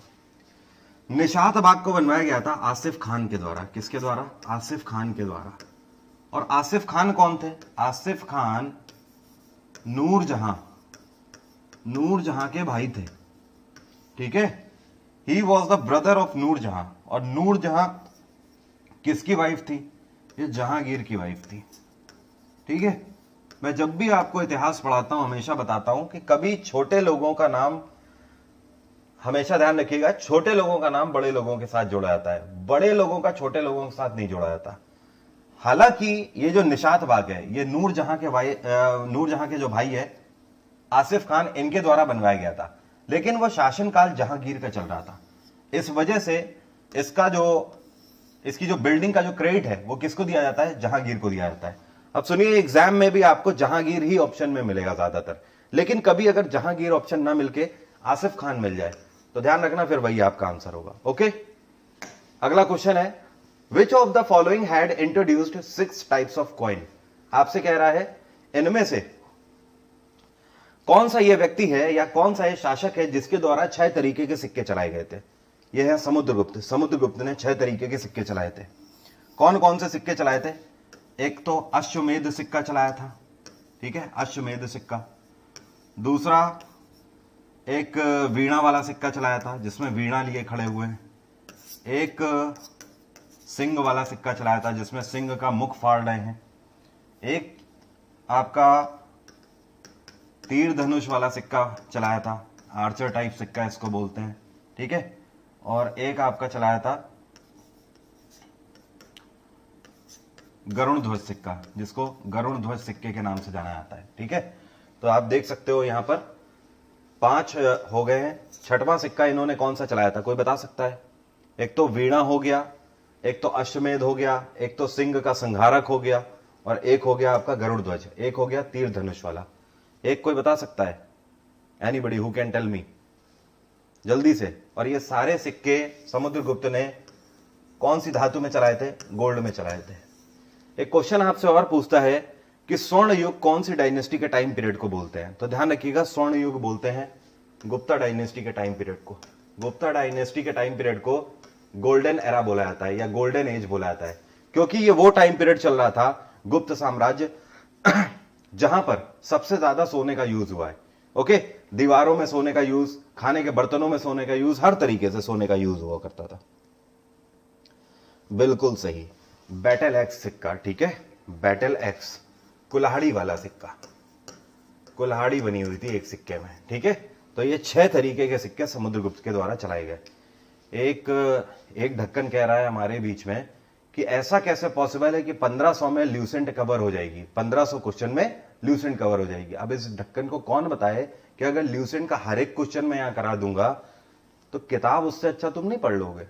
S1: निशात बाग को बनवाया गया था आसिफ खान के द्वारा। किसके द्वारा? आसिफ खान के द्वारा। और आसिफ खान कौन थे? आसिफ खान नूरजहां के भाई थे, ठीक है। He was the brother of Nur Jahan. और नूरजहां किसकी वाइफ थी? ये जहांगीर की वाइफ थी, ठीक है। मैं जब भी आपको इतिहास पढ़ाता हूं हमेशा बताता हूं कि कभी छोटे लोगों का नाम, हमेशा ध्यान रखिएगा, छोटे लोगों का नाम बड़े लोगों के साथ जोड़ा जाता है, बड़े लोगों का छोटे लोगों के साथ नहीं जोड़ा जाता। हालांकि ये जो निशात बाग है, ये नूरजहां के जो भाई है आसिफ खान, इनके द्वारा बनवाया गया था। लेकिन वह शासनकाल जहांगीर का चल रहा था, इस वजह से इसकी जो बिल्डिंग का जो क्रेडिट है वो किसको दिया जाता है? जहांगीर को दिया जाता है। अब सुनिए, एग्जाम में भी आपको जहांगीर ही ऑप्शन में मिलेगा ज्यादातर, लेकिन कभी अगर जहांगीर ऑप्शन ना मिलके आसिफ खान मिल जाए तो ध्यान रखना, फिर वही आपका आंसर होगा। ओके, अगला क्वेश्चन है, which of the following had introduced 6 types of coin. आपसे कह रहा है इनमें से कौन सा यह व्यक्ति है या कौन सा यह शासक है जिसके द्वारा 6 तरीके के सिक्के चलाए गए थे। यह है समुद्रगुप्त। समुद्रगुप्त ने 6 तरीके के सिक्के चलाए थे। कौन कौन से सिक्के चलाए थे? एक तो अश्वमेध सिक्का चलाया था, ठीक है, अश्वमेध सिक्का। दूसरा एक वीणा वाला सिक्का चलाया था, जिसमें वीणा लिए खड़े हुए हैं। एक सिंह वाला सिक्का चलाया था, जिसमें सिंह का मुख फाड़ रहे हैं। एक आपका तीर धनुष वाला सिक्का चलाया था, आर्चर टाइप सिक्का इसको बोलते हैं, ठीक है। और एक आपका चलाया था गरुण ध्वज सिक्का, जिसको गरुण ध्वज सिक्के के नाम से जाना जाता है, ठीक है। तो आप देख सकते हो यहां पर 5 हो गए हैं। 6वां सिक्का इन्होंने कौन सा चलाया था, कोई बता सकता है? एक तो वीणा हो गया, एक तो अश्वमेध हो गया, एक तो सिंह का संहारक हो गया, और एक हो गया आपका गरुड़ ध्वज, एक हो गया तीर धनुष वाला। एक कोई बता सकता है? Anybody who can tell me, जल्दी से। और ये सारे सिक्के समुद्रगुप्त ने कौन सी धातु में चलाए थे? गोल्ड में चलाए थे। एक क्वेश्चन आपसे और पूछता है कि स्वर्ण युग कौन सी डायनेस्टी के टाइम पीरियड को बोलते हैं? तो ध्यान रखिएगा, स्वर्ण युग बोलते हैं गुप्ता डायनेस्टी के टाइम पीरियड को। गुप्ता डायनेस्टी के टाइम पीरियड को गोल्डन एरा बोला जाता है या गोल्डन एज बोला जाता है, क्योंकि ये वो टाइम पीरियड चल रहा था गुप्त साम्राज्य जहां पर सबसे ज्यादा सोने का यूज हुआ है। ओके, दीवारों में सोने का यूज, खाने के बर्तनों में सोने का यूज, हर तरीके से सोने का यूज हुआ करता था। बिल्कुल सही, बैटल एक्स सिक्का, ठीक है, बैटल एक्स, कुल्हाड़ी वाला सिक्का, कुल्हाड़ी बनी हुई थी एक सिक्के में, ठीक है। तो ये 6 तरीके के सिक्के समुद्रगुप्त के द्वारा चलाए गए। एक ढक्कन कह रहा है हमारे बीच में कि ऐसा कैसे पॉसिबल है कि 1500 में ल्यूसेंट कवर हो जाएगी, 1500 क्वेश्चन में ल्यूसेंट कवर हो जाएगी। अब इस ढक्कन को कौन बताए कि अगर ल्यूसेंट का हर एक क्वेश्चन में यहां करा दूंगा तो किताब उससे अच्छा तुम नहीं पढ़ लोगे।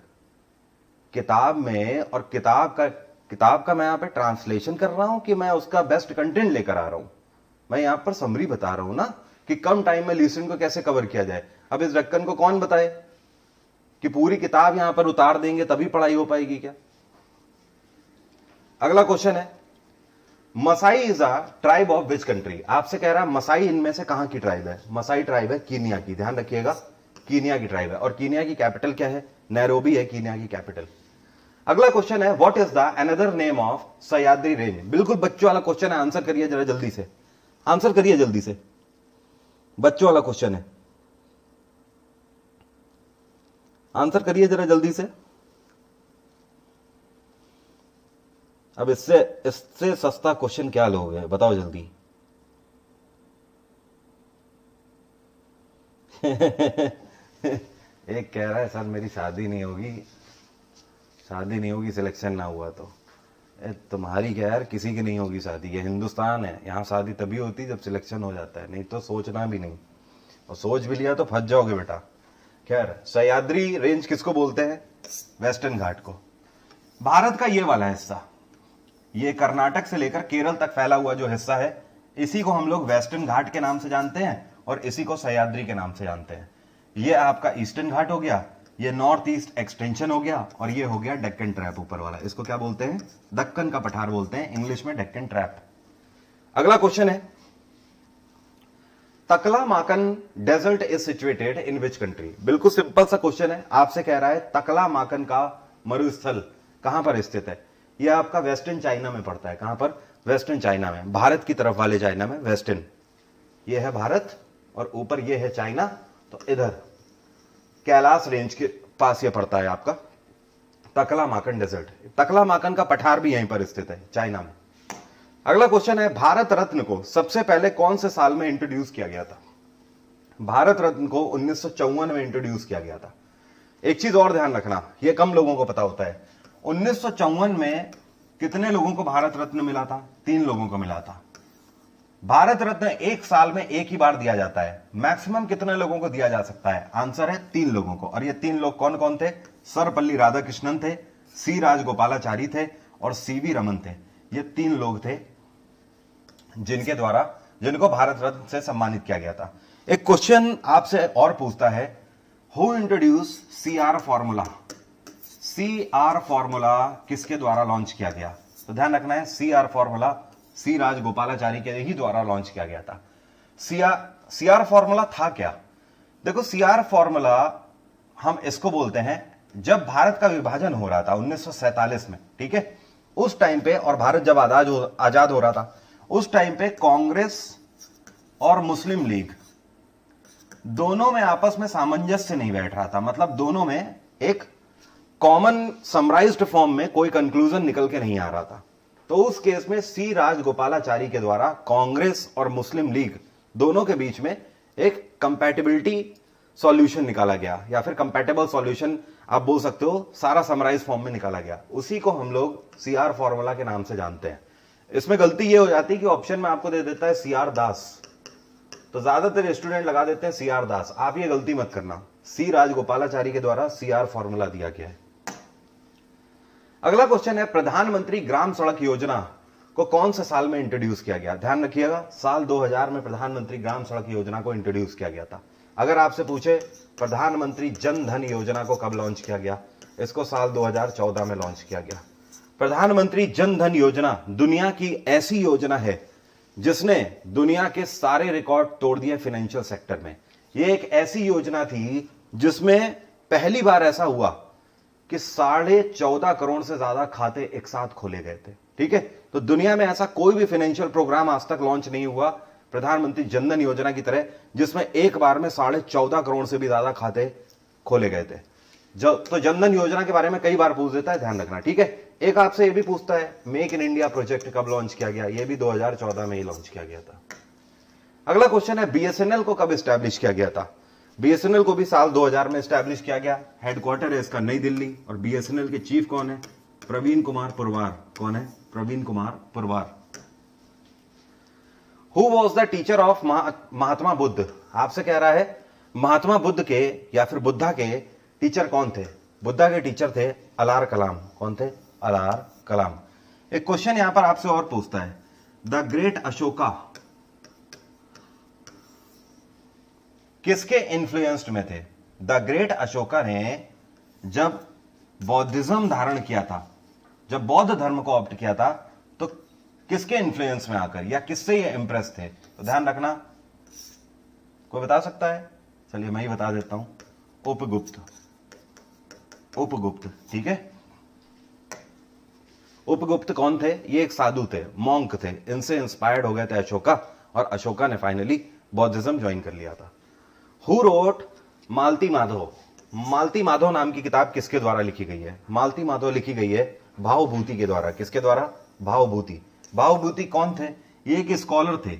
S1: किताब में और किताब का किताब का मैं यहाँ पे ट्रांसलेशन कर रहा हूं कि मैं उसका बेस्ट कंटेंट लेकर आ रहा हूं? मैं यहाँ पर समरी बता रहा हूं ना कि कम टाइम में लिसनिंग को कैसे कवर किया जाए। अब इस ढक्कन को कौन बताए कि पूरी किताब यहां पर उतार देंगे तभी पढ़ाई हो पाएगी क्या? अगला क्वेश्चन है, Masai is a tribe of which country? आपसे कह रहा है मसाई इनमें से कहां की ट्राइब है? मसाई ट्राइब है कीनिया की, ध्यान रखिएगा, कीनिया की ट्राइब है। और कीनिया की कैपिटल क्या है? नैरोबी है कीनिया की कैपिटल। अगला क्वेश्चन है, what is the another name of Sahyadri range? बिल्कुल बच्चों वाला क्वेश्चन है, आंसर करिए जरा जल्दी से, आंसर करिए जल्दी से, बच्चों वाला क्वेश्चन है, आंसर करिए जरा जल्दी से। अब इससे सस्ता क्वेश्चन क्या लोगे, बताओ जल्दी। एक कह रहा है सर मेरी शादी नहीं होगी, शादी नहीं होगी सिलेक्शन ना हुआ तो। तुम्हारी क्या यार, किसी की नहीं होगी शादी, ये हिंदुस्तान है, यहां शादी तभी होती जब सिलेक्शन हो जाता है, नहीं तो सोचना भी नहीं, और सोच भी लिया तो फंस जाओगे बेटा। खैर, सह्याद्री रेंज किसको बोलते हैं? वेस्टर्न घाट को। भारत का ये वाला हिस्सा, ये कर्नाटक से लेकर केरल तक फैला हुआ जो हिस्सा है, इसी को हम लोग वेस्टर्न घाट के नाम से जानते हैं और इसी को सह्याद्री के नाम से जानते हैं। ये आपका ईस्टर्न घाट हो गया, ये नॉर्थ ईस्ट एक्सटेंशन हो गया, और ये हो गया डेक्कन ट्रैप ऊपर वाला। इसको क्या बोलते हैं? दक्कन का पठार बोलते हैं, इंग्लिश में डेक्कन ट्रैप। अगला क्वेश्चन है, Taklamakan desert is situated in which country? बिल्कुल सिंपल सा क्वेश्चन है, आपसे कह रहा है तकलामाकन का मरुस्थल कहां पर स्थित है? यह आपका वेस्टर्न चाइना में पड़ता है। कहां पर? वेस्टर्न चाइना में, भारत की तरफ वाले चाइना में, वेस्टर्न। यह है भारत और ऊपर यह है चाइना, तो इधर कैलाश रेंज के पास यह पड़ता है आपका तकलामाकन डेजर्ट। तकलामाकन का पठार भी यहीं पर स्थित है, चाइना में। अगला क्वेश्चन है, भारत रत्न को सबसे पहले कौन से साल में इंट्रोड्यूस किया गया था? भारत रत्न को 1954 में इंट्रोड्यूस किया गया था। एक चीज और ध्यान रखना, यह कम लोगों को पता होता है, 1954 में कितने लोगों को भारत रत्न मिला था? 3 लोगों को मिला था। भारत रत्न एक साल में एक ही बार दिया जाता है, मैक्सिमम कितने लोगों को दिया जा सकता है? आंसर है 3 लोगों को। और ये 3 लोग कौन कौन थे? सर्वपल्ली राधाकृष्णन थे, सी राजगोपालाचारी थे और सीवी रमन थे। ये 3 लोग थे जिनको भारत रत्न से सम्मानित किया गया था। एक क्वेश्चन आपसे और पूछता है, who introduce CR formula? CR formula किसके द्वारा लॉन्च किया गया? तो ध्यान रखना है, सीआर फॉर्मूला सी राजगोपालाचारी के ही द्वारा लॉन्च किया गया था। सीआर फॉर्मूला था क्या? देखो, सीआर फॉर्मूला हम इसको बोलते हैं, जब भारत का विभाजन हो रहा था 1947 में, ठीक है, उस टाइम पे, और भारत जब आजाद हो रहा था, उस टाइम पे कांग्रेस और मुस्लिम लीग दोनों में आपस में सामंजस्य नहीं बैठ रहा था। मतलब दोनों में एक कॉमन समराइज्ड फॉर्म में कोई कंक्लूजन निकल के नहीं आ रहा था। तो उस केस में सी राजगोपालाचारी के द्वारा कांग्रेस और मुस्लिम लीग दोनों के बीच में एक कंपैटिबिलिटी सॉल्यूशन निकाला गया, या फिर कंपैटिबल सॉल्यूशन आप बोल सकते हो, सारा समराइज फॉर्म में निकाला गया। उसी को हम लोग सीआर फॉर्मूला के नाम से जानते हैं। इसमें गलती यह हो जाती है कि ऑप्शन में आपको दे देता है सीआर दास, तो ज्यादातर स्टूडेंट लगा देते हैं सीआर दास। आप ये गलती मत करना, सी राजगोपालाचारी के द्वारा सीआर फॉर्मूला दिया गया है। अगला क्वेश्चन है, प्रधानमंत्री ग्राम सड़क योजना को कौन से साल में इंट्रोड्यूस किया गया? ध्यान रखिएगा, साल 2000 में प्रधानमंत्री ग्राम सड़क योजना को इंट्रोड्यूस किया गया था। अगर आपसे पूछे प्रधानमंत्री जन धन योजना को कब लॉन्च किया गया? इसको साल 2014 में लॉन्च किया गया। प्रधानमंत्री जन धन योजना दुनिया की ऐसी योजना है जिसने दुनिया के सारे रिकॉर्ड तोड़ दिए फाइनेंशियल सेक्टर में। यह एक ऐसी योजना थी जिसमें पहली बार ऐसा हुआ कि 14.5 करोड़ से ज्यादा खाते एक साथ खोले गए थे। ठीक है, तो दुनिया में ऐसा कोई भी फाइनेंशियल प्रोग्राम आज तक लॉन्च नहीं हुआ प्रधानमंत्री जनधन योजना की तरह, जिसमें एक बार में 14.5 करोड़ से भी ज्यादा खाते खोले गए थे। तो जनधन योजना के बारे में कई बार पूछ देता है, ध्यान रखना। ठीक है, एक आपसे यह भी पूछता है, मेक इन इंडिया प्रोजेक्ट कब लॉन्च किया गया? यह भी 2014 में ही लॉन्च किया गया था। अगला क्वेश्चन है, बीएसएनएल को कब स्टैब्लिश किया गया था? बीएसएनएल को भी साल 2000 में स्टैब्लिश किया गया। हेडक्वार्टर है इसका नई दिल्ली, और बीएसएनएल के चीफ कौन है? प्रवीण कुमार पुरवार। कौन है? Praveen Kumar Purwar. Who was the teacher of Mahatma Buddha? आपसे कह रहा है महात्मा बुद्ध के या फिर बुद्धा के टीचर कौन थे? बुद्धा के टीचर थे अलार कलाम। कौन थे? अलार कलाम। एक क्वेश्चन यहां पर आपसे और पूछता है, द ग्रेट अशोका किसके इन्फ्लुएंस्ड में थे? द ग्रेट अशोका ने जब बौद्धिज्म धारण किया था, जब बौद्ध धर्म को ऑप्ट किया था, तो किसके इन्फ्लुएंस में आकर या किससे ये इंप्रेस थे? तो ध्यान रखना, कोई बता सकता है? चलिए मैं ही बता देता हूं, उपगुप्त। उपगुप्त, ठीक है। उपगुप्त कौन थे? ये एक साधु थे, मॉन्क थे। इनसे इंस्पायर्ड हो गए थे अशोका, और अशोका ने फाइनली बौद्धिज्म ज्वाइन कर लिया था। हु रोट मालती माधव? मालती माधव नाम की किताब किसके द्वारा लिखी गई है? मालती माधव लिखी गई है भावभूति के द्वारा। किसके द्वारा? भावभूति। भावभूति कौन थे? ये एक स्कॉलर थे।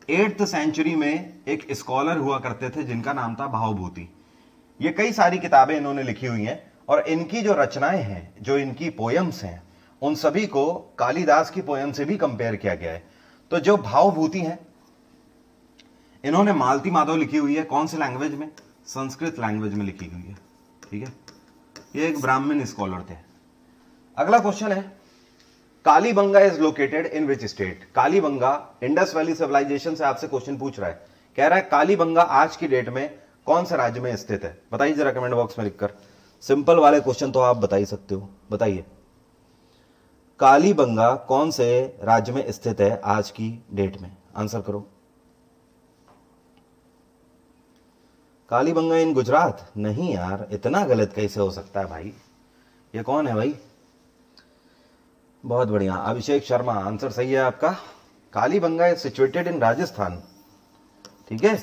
S1: 8th सेंचुरी में एक स्कॉलर हुआ करते थे जिनका नाम था भावभूति। ये कई सारी किताबें इन्होंने लिखी हुई हैं, और इनकी जो रचनाएं हैं, जो इनकी पोयम्स हैं, उन सभी को कालिदास की पोयम से भी कंपेयर किया गया है। तो जो भावभूति हैं, इन्होंने मालती माधव लिखी हुई है कौन से लैंग्वेज में? संस्कृत लैंग्वेज में लिखी हुई है, ठीक है। ये एक ब्राह्मण स्कॉलर थे। अगला क्वेश्चन है, Kalibangan is located in which state? Kalibangan Indus Valley civilisation से आपसे क्वेश्चन पूछ रहा है, कह रहा है कालीबंगा आज की डेट में कौन से राज्य में स्थित है? बताइए जरा कमेंट बॉक्स में लिखकर। सिंपल वाले क्वेश्चन तो आप बता ही सकते हो, बताइए। कालीबंगा कौन से राज्य में स्थित है आज की डेट में? आंसर करो। कालीबंगा इन गुजरात? नहीं यार, इतना गलत कैसे हो सकता है भाई? ये कौन है भाई? बहुत बढ़िया, अभिषेक शर्मा, आंसर सही है आपका। Kalibangan is situated in Rajasthan, ठीक है,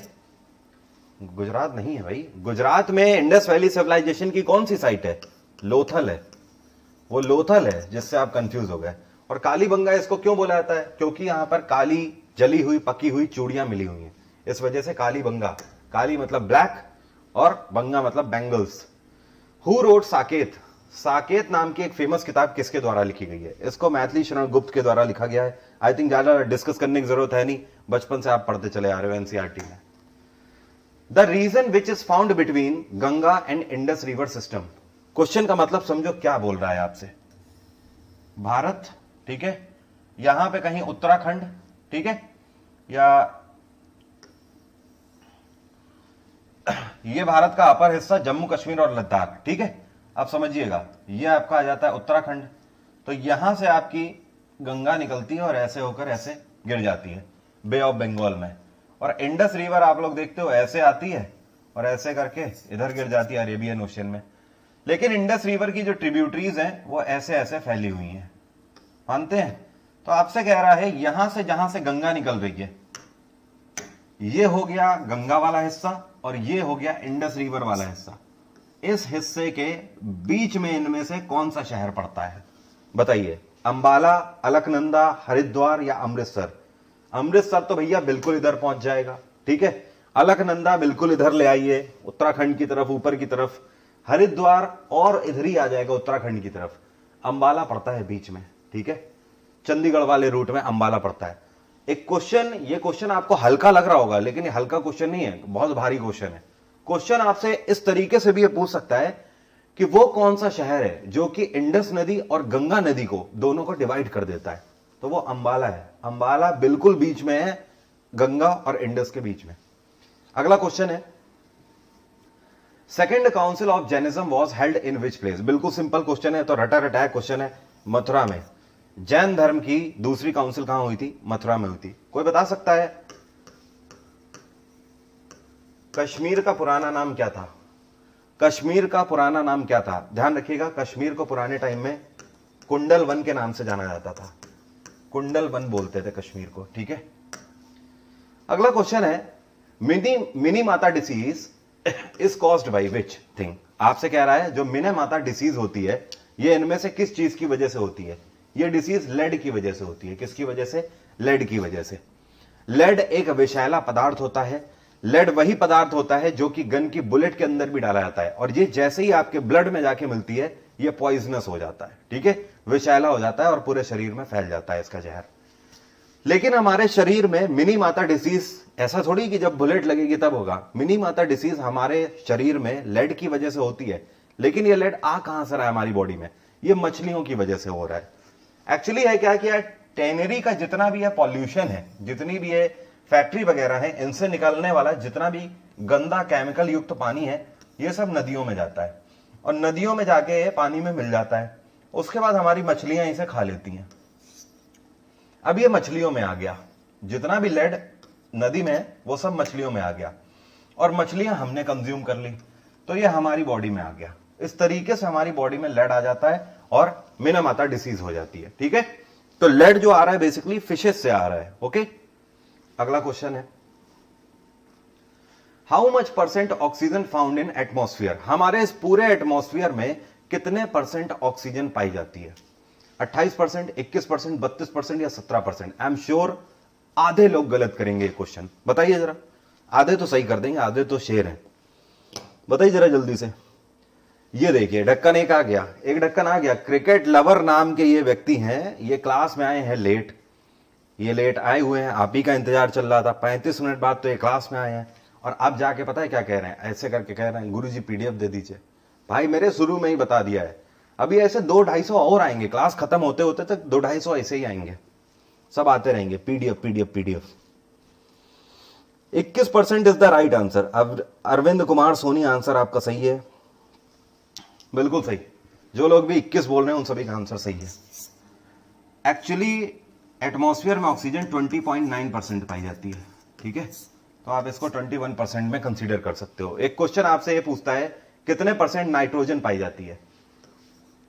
S1: गुजरात नहीं है भाई। गुजरात में इंडस वैली सिविलाइजेशन की कौन सी साइट है? लोथल है, वो लोथल है, जिससे आप कंफ्यूज हो गए। और कालीबंगा इसको क्यों बोला जाता है? क्योंकि यहां पर काली जली हुई पकी हुई चूड़ियां मिली हुई हैं, इस वजह से कालीबंगा। काली मतलब ब्लैक और बंगा मतलब bangles. Who wrote Saket? Saket नाम की एक फेमस किताब किसके द्वारा लिखी गई है? इसको मैथिली शरण गुप्त के द्वारा लिखा गया है। आई थिंक ज्यादा डिस्कस करने की जरूरत है नहीं, बचपन से आप पढ़ते चले आ रहे हो एनसीईआरटी में। The region which is found between Ganga and Indus river system? Question का मतलब समझो क्या बोल रहा है आपसे। भारत, ठीक है, यहां पे कहीं उत्तराखंड, ठीक है, या ये भारत का अपर हिस्सा जम्मू कश्मीर और लद्दाख, ठीक है। अब समझिएगा, ये आपका आ जाता है उत्तराखंड, तो यहां से आपकी गंगा निकलती है और ऐसे होकर ऐसे गिर जाती है बे ऑफ बंगाल में। और इंडस रिवर आप लोग देखते हो ऐसे आती है और ऐसे करके इधर गिर जाती है अरेबियन ओशियन में। लेकिन इंडस रिवर की जो ट्रिब्यूटरीज हैं वो ऐसे ऐसे फैली हुई हैं, मानते हैं? तो आपसे कह रहा है यहां से जहां से गंगा निकल रही है, ये हो गया गंगा वाला हिस्सा और ये हो गया इंडस रिवर वाला हिस्सा। इस हिस्से के बीच में इनमें से कौन सा शहर पड़ता है? बताइए। अंबाला, अलकनंदा, हरिद्वार या अमृतसर? अमृतसर तो भैया बिल्कुल इधर पहुंच जाएगा, ठीक है। अलकनंदा बिल्कुल इधर ले आइए, उत्तराखंड की तरफ, ऊपर की तरफ। हरिद्वार और इधर ही आ जाएगा उत्तराखंड की तरफ। अंबाला पड़ता है बीच में, ठीक है, चंडीगढ़ वाले रूट में अंबाला पड़ता है। एक क्वेश्चन, ये क्वेश्चन आपको हल्का लग रहा होगा, लेकिन ये हल्का क्वेश्चन नहीं है, बहुत भारी क्वेश्चन है। क्वेश्चन आपसे इस तरीके से भी ये पूछ सकता है कि वो कौन सा शहर है जो कि इंडस नदी और गंगा नदी को दोनों को डिवाइड कर देता है? तो वो अंबाला है। अंबाला बिल्कुल बीच में है, गंगा और इंडस के बीच में। अगला क्वेश्चन है, second council of Jainism was held in which place? बिल्कुल सिंपल क्वेश्चन है, तो रटा रटाया क्वेश्चन है। मथुरा में। जैन धर्म की दूसरी काउंसिल कहां हुई थी? मथुरा में हुई थी। कोई बता सकता है कश्मीर का पुराना नाम क्या था? कश्मीर का पुराना नाम क्या था? ध्यान रखिएगा, कश्मीर को पुराने टाइम में कुंडल वन के नाम से जाना जाता था। कुंडल वन बोलते थे कश्मीर को, ठीक है। अगला क्वेश्चन है, मिनी माता disease is caused by which thing? आपसे कह रहा है जो मिनी माता डिसीज होती है, ये इनमें से किस चीज की वजह से होती है? ये डिसीज लेड की वजह से होती है। किसकी वजह से? लेड की वजह से। लेड एक विषैला पदार्थ होता है। लेड वही पदार्थ होता है जो कि गन की बुलेट के अंदर भी डाला जाता है, और ये जैसे ही आपके ब्लड में जाके मिलती है ये पॉइजनस हो जाता है, ठीक है, विषैला हो जाता है और पूरे शरीर में फैल जाता है इसका जहर। लेकिन हमारे शरीर में मिनी माता डिसीज ऐसा थोड़ी कि जब बुलेट लगेगी तब होगा। मिनी माता डिसीज हमारे शरीर में लेड की वजह से होती है, लेकिन ये लेड आ कहां से रहा है हमारी बॉडी में? ये मछलियों की वजह से हो रहा है। एक्चुअली है क्या कि यार टेनरी का जितना भी है पॉल्यूशन है, जितनी भी है फैक्ट्री वगैरह है, इनसे निकलने वाला जितना भी गंदा केमिकल युक्त पानी है, ये सब नदियों में जाता है और नदियों में जाके पानी में मिल जाता है। उसके बाद हमारी मछलियां इसे खा लेती हैं। अब ये मछलियों में आ गया, जितना भी लेड नदी में है वो सब मछलियों में आ गया और मछलियां हमने कंज्यूम कर ली, तो ये हमारी बॉडी में आ गया। इस तरीके से हमारी बॉडी में लेड आ जाता है और मिनामाता डिसीज हो जाती है। ठीक है, तो लेड जो आ रहा है बेसिकली फिशेस से आ रहा है। ओके, अगला क्वेश्चन है, how much percent oxygen found in atmosphere? हमारे इस पूरे एटमॉस्फेयर में कितने परसेंट ऑक्सीजन पाई जाती है? 28%, 21%, 32% या 17%? आई एम श्योर आधे लोग गलत करेंगे ये क्वेश्चन। बताइए जरा, आधे तो सही कर देंगे, आधे तो शेर हैं। बताइए जरा जल्दी से। ये देखिए ढक्कन एक आ गया, एक ढक्कन आ गया। क्रिकेट लवर नाम के ये व्यक्ति हैं, ये क्लास में आए हैं लेट, ये लेट आए हुए हैं, आप ही का इंतजार चल रहा था, 35 मिनट बाद तो ये क्लास में आए हैं और आप जाके पता है क्या कह रहे हैं? ऐसे करके कह रहे हैं गुरुजी पीडीएफ दे दीजिए। भाई मेरे शुरू में ही बता दिया है, अभी ऐसे 200-250 और आएंगे, क्लास खत्म होते होते तक 200-250 ऐसे ही आएंगे, सब आते रहेंगे PDF PDF PDF. 21% is the right answer. अब अरविंद कुमार सोनी आंसर आपका सही है, बिल्कुल सही। जो लोग भी 21 बोल रहे हैं उन सभी का आंसर सही है। एक्चुअली एटमॉस्फेयर में ऑक्सीजन 20.9% पाई जाती है। ठीक है, तो आप इसको 21% में कंसीडर कर सकते हो। एक क्वेश्चन आपसे ये पूछता है कितने परसेंट नाइट्रोजन पाई जाती है?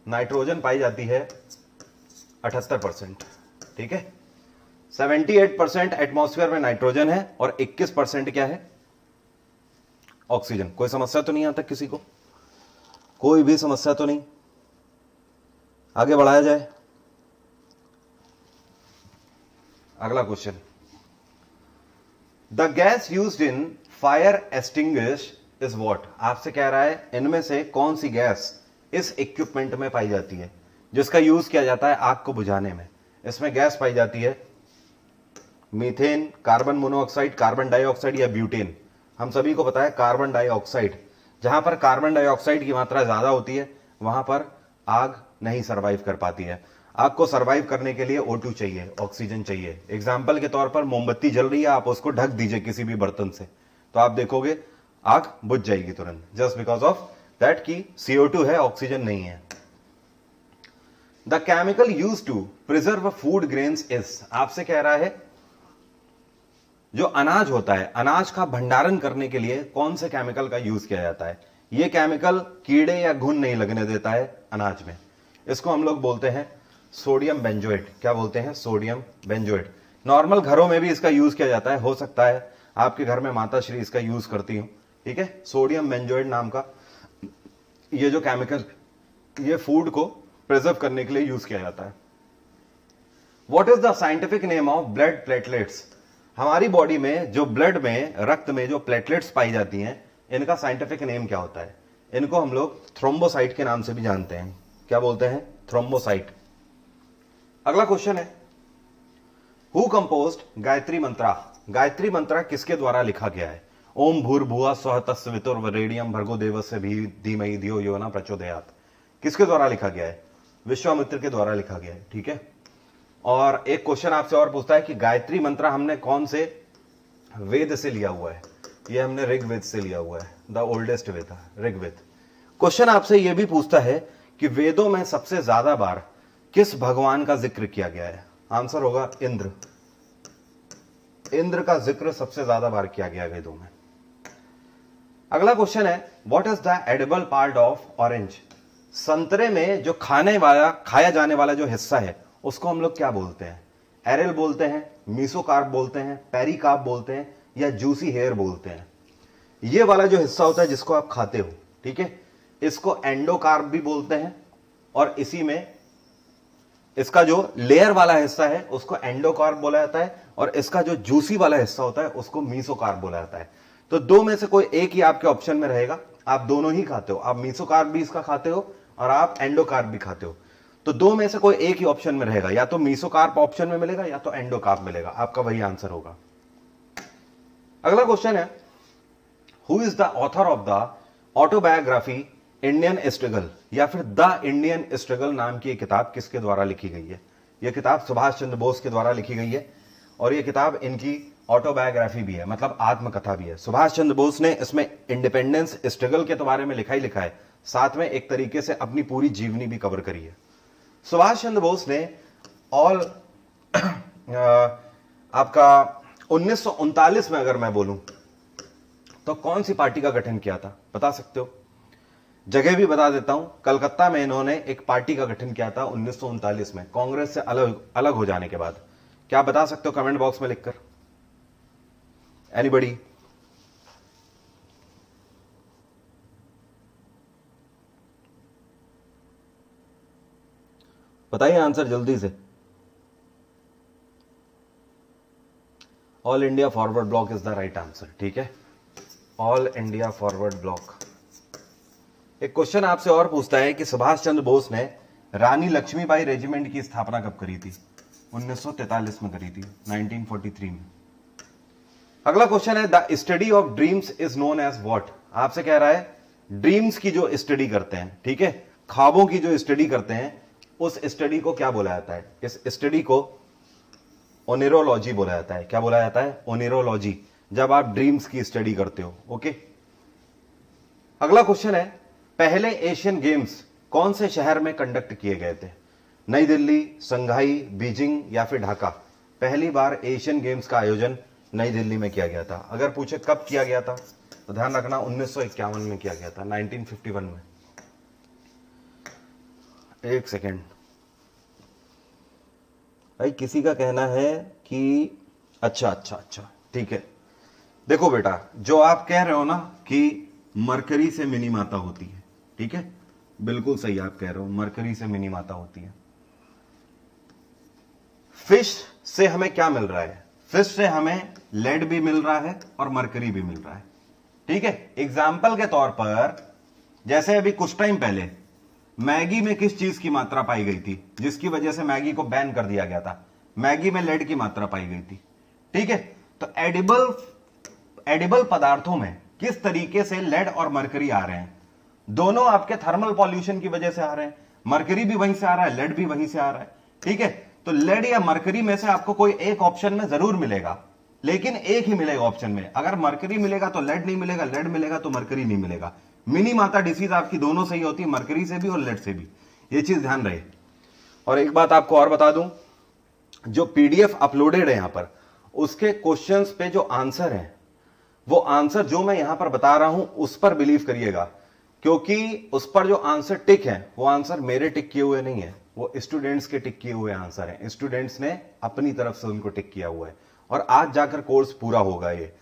S1: नाइट्रोजन पाई जाती है 78%। ठीक है, 78% एटमॉस्फेयर में नाइट्रोजन है और 21% क्या है? ऑक्सीजन। कोई समस्या तो नहीं आता किसी को? कोई भी समस्या तो नहीं? आगे बढ़ाया जाए। अगला question, the gas used in fire extinguish is what? आपसे कह रहा है इनमें से कौन सी गैस इस इक्विपमेंट में पाई जाती है जिसका यूज किया जाता है आग को बुझाने में? इसमें गैस पाई जाती है methane, carbon monoxide, carbon dioxide या ब्यूटेन। हम सभी को पता है कार्बन डाइऑक्साइड। जहां पर कार्बन डाइऑक्साइड की मात्रा ज्यादा होती है वहां पर आग नहीं सरवाइव कर पाती है। आग को सरवाइव करने के लिए O2 चाहिए, ऑक्सीजन चाहिए। एग्जाम्पल के तौर पर मोमबत्ती जल रही है, आप उसको ढक दीजिए किसी भी बर्तन से, तो आप देखोगे आग बुझ जाएगी तुरंत, जस्ट बिकॉज ऑफ दैट की CO2 है, ऑक्सीजन नहीं है। The chemical use to preserve food grains is? आपसे कह रहा है जो अनाज होता है, अनाज का भंडारण करने के लिए कौन से केमिकल का यूज किया जाता है? यह केमिकल कीड़े या घुन नहीं लगने देता है अनाज में। इसको हम लोग बोलते हैं सोडियम बेंजोएट। क्या बोलते हैं? Sodium benzoate. नॉर्मल घरों में भी इसका यूज किया जाता है, हो सकता है आपके घर में माता श्री इसका यूज करती हूं। ठीक है, सोडियम बेंजोएट नाम का ये जो केमिकल, ये फूड को प्रिजर्व करने के लिए यूज किया जाता है। What is the scientific name of blood platelets? हमारी बॉडी में जो ब्लड में, रक्त में जो प्लेटलेट्स पाई जाती हैं, इनका साइंटिफिक नेम क्या होता है? इनको हम लोग थ्रोम्बोसाइट के नाम से भी जानते हैं। क्या बोलते हैं? थ्रोम्बोसाइट। अगला क्वेश्चन है, हु कंपोज्ड गायत्री मंत्रा? गायत्री मंत्रा किसके द्वारा लिखा गया है? ओम भूर्भुवः स्वः तत्सवितुर्वरेण्यं भर्गो देवस्य धीमहि धियो यो न प्रचोदयात्। किसके द्वारा लिखा गया है? विश्वामित्र के द्वारा लिखा गया है। ठीक है, और एक क्वेश्चन आपसे और पूछता है कि गायत्री मंत्र हमने कौन से वेद से लिया हुआ है? ये हमने ऋग्वेद से लिया हुआ है, the oldest Veda Rigveda. Question आपसे यह भी पूछता है कि वेदों में सबसे ज्यादा बार किस भगवान का जिक्र किया गया है? आंसर होगा इंद्र। इंद्र का जिक्र सबसे ज्यादा बार किया गया वेदों में। अगला क्वेश्चन है, what is the edible part of orange? संतरे में जो खाया जाने वाला जो हिस्सा है उसको हम लोग क्या बोलते हैं? एरेल बोलते हैं, मीसोकार्प बोलते हैं, पेरिकार्प बोलते हैं या जूसी हेयर बोलते हैं? ये वाला जो हिस्सा होता है जिसको आप खाते हो, ठीक है, इसको एंडोकार्प भी बोलते हैं और इसी में इसका जो लेयर वाला हिस्सा है उसको एंडोकार्प बोला जाता है और इसका जो जूसी वाला हिस्सा होता है उसको मीसोकार्प बोला जाता है। तो दो में से कोई एक ही आपके ऑप्शन में रहेगा, आप दोनों ही खाते हो, आप मीसोकार्प भी इसका खाते हो और आप एंडोकार्प भी खाते हो। तो दो में से कोई एक ही ऑप्शन में रहेगा, या तो मीसोकार्प ऑप्शन में मिलेगा या तो एंडोकार्प मिलेगा, आपका वही आंसर होगा। अगला क्वेश्चन है, who is the author of the autobiography Indian struggle? या फिर द इंडियन स्ट्रगल नाम की एक किताब किसके द्वारा लिखी गई है? यह किताब सुभाष चंद्र बोस के द्वारा लिखी गई है और यह किताब इनकी ऑटोबायोग्राफी भी है, मतलब आत्मकथा भी है। सुभाष चंद्र बोस ने इसमें इंडिपेंडेंस स्ट्रगल के बारे में लिखा ही लिखा है, साथ में एक तरीके से अपनी पूरी जीवनी भी कवर करी है। सुभाष चंद्र बोस ने ऑल आपका 1939 में अगर मैं बोलूं तो कौन सी पार्टी का गठन किया था, बता सकते हो? जगह भी बता देता हूं, कलकत्ता में इन्होंने एक पार्टी का गठन किया था 1939 में, कांग्रेस से अलग हो जाने के बाद। क्या बता सकते हो कमेंट बॉक्स में लिखकर? एनीबडी? बताइए आंसर जल्दी से। All India forward block is the right answer, ठीक है, ऑल इंडिया फॉरवर्ड ब्लॉक। एक क्वेश्चन आपसे और पूछता है कि सुभाष चंद्र बोस ने रानी लक्ष्मीबाई रेजिमेंट की स्थापना कब करी थी? 1943 में करी थी, 1943 में। अगला क्वेश्चन है, the study of dreams is known as what? आपसे कह रहा है ड्रीम्स की जो स्टडी करते हैं, ठीक है, ख्वाबों की जो स्टडी करते हैं, उस स्टडी को क्या बोला जाता है? इस स्टडी को ओनेरोलॉजी बोला जाता है। क्या बोला जाता है? ओनेरोलॉजी, जब आप ड्रीम्स की स्टडी करते हो। ओके, अगला क्वेश्चन है, पहले एशियन गेम्स कौन से शहर में कंडक्ट किए गए थे? नई दिल्ली, संघाई, बीजिंग या फिर ढाका? पहली बार एशियन गेम्स का आयोजन नई दिल्ली में किया गया था। अगर पूछे कब किया गया था तो ध्यान रखना 1951 में किया गया था, 1951 में। एक सेकेंड भाई, किसी का कहना है कि अच्छा, ठीक है। देखो बेटा, जो आप कह रहे हो ना कि मरकरी से मिनी माता होती है, ठीक है, बिल्कुल सही आप कह रहे हो, मरकरी से मिनी माता होती है। फिश से हमें क्या मिल रहा है? फिश से हमें लेड भी मिल रहा है और मरकरी भी मिल रहा है, ठीक है। एग्जाम्पल के तौर पर, जैसे अभी कुछ टाइम पहले मैगी में किस चीज की मात्रा पाई गई थी जिसकी वजह से मैगी को बैन कर दिया गया था? मैगी में लेड की मात्रा पाई गई थी, ठीक है। तो एडिबल पदार्थों में किस तरीके से लेड और मरकरी आ रहे हैं? दोनों आपके थर्मल पॉल्यूशन की वजह से आ रहे हैं, मरकरी भी वहीं से आ रहा है, लेड भी वहीं से आ रहा है, ठीक है। तो लेड या मरकरी में से आपको कोई एक ऑप्शन में जरूर मिलेगा, लेकिन एक ही मिलेगा ऑप्शन में। अगर मरकरी मिलेगा तो लेड नहीं मिलेगा, लेड मिलेगा तो मरकरी नहीं मिलेगा। मिनी माता डिसीज आपकी दोनों से ही होती है, मरकरी से भी और लेड से भी, ये चीज ध्यान रहे। और एक बात आपको और बता दूं, जो पीडीएफ अपलोडेड है यहां पर, उसके क्वेश्चंस पे जो आंसर है, वो आंसर जो मैं यहां पर बता रहा हूं उस पर बिलीव करिएगा, क्योंकि उस पर जो आंसर टिक है वो आंसर मेरे टिक किए हुए नहीं है, वो स्टूडेंट्स के टिक किए हुए आंसर हैं। स्टूडेंट्स ने अपनी तरफ से उनको टिक किया हुआ है और आज जाकर कोर्स पूरा होगा ये।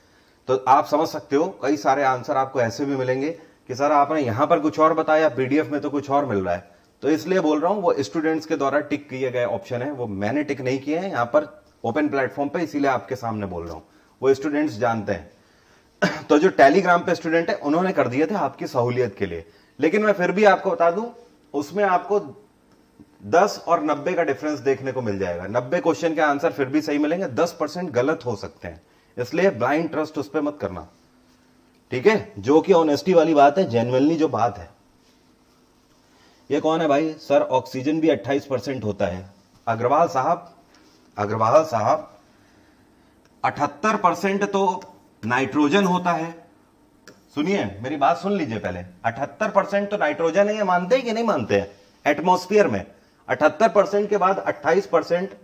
S1: तो आप समझ सकते हो, कई सारे आंसर आपको ऐसे भी मिलेंगे कि सर आपने यहां पर कुछ और बताया, पीडीएफ में तो कुछ और मिल रहा है। तो इसलिए बोल रहा हूं, वो स्टूडेंट्स के द्वारा टिक किए गए ऑप्शन है, वो मैंने टिक नहीं किए हैं यहां पर ओपन प्लेटफॉर्म पे, इसीलिए आपके सामने बोल रहा हूं, वो स्टूडेंट्स जानते हैं। तो जो टेलीग्राम पे स्टूडेंट है उन्होंने कर दिए थे आपकी सहूलियत के लिए, लेकिन मैं फिर भी आपको बता दूं, उसमें आपको 10 और 90 का डिफरेंस देखने को मिल जाएगा। 90 क्वेश्चन के आंसर फिर भी सही मिलेंगे, 10% गलत हो सकते हैं, इसलिए ब्लाइंड ट्रस्ट उस पर मत करना, ठीक है। जो कि ऑनेस्टी वाली बात है, जेन्युइनली जो बात है। ये कौन है भाई? सर ऑक्सीजन भी 28% होता है। अग्रवाल साहब 78% तो नाइट्रोजन होता है। सुनिए मेरी बात सुन लीजिए पहले, 78% तो नाइट्रोजन है, ये मानते हैं कि नहीं मानते हैं? एटमॉस्फेयर में 78% के बाद 28%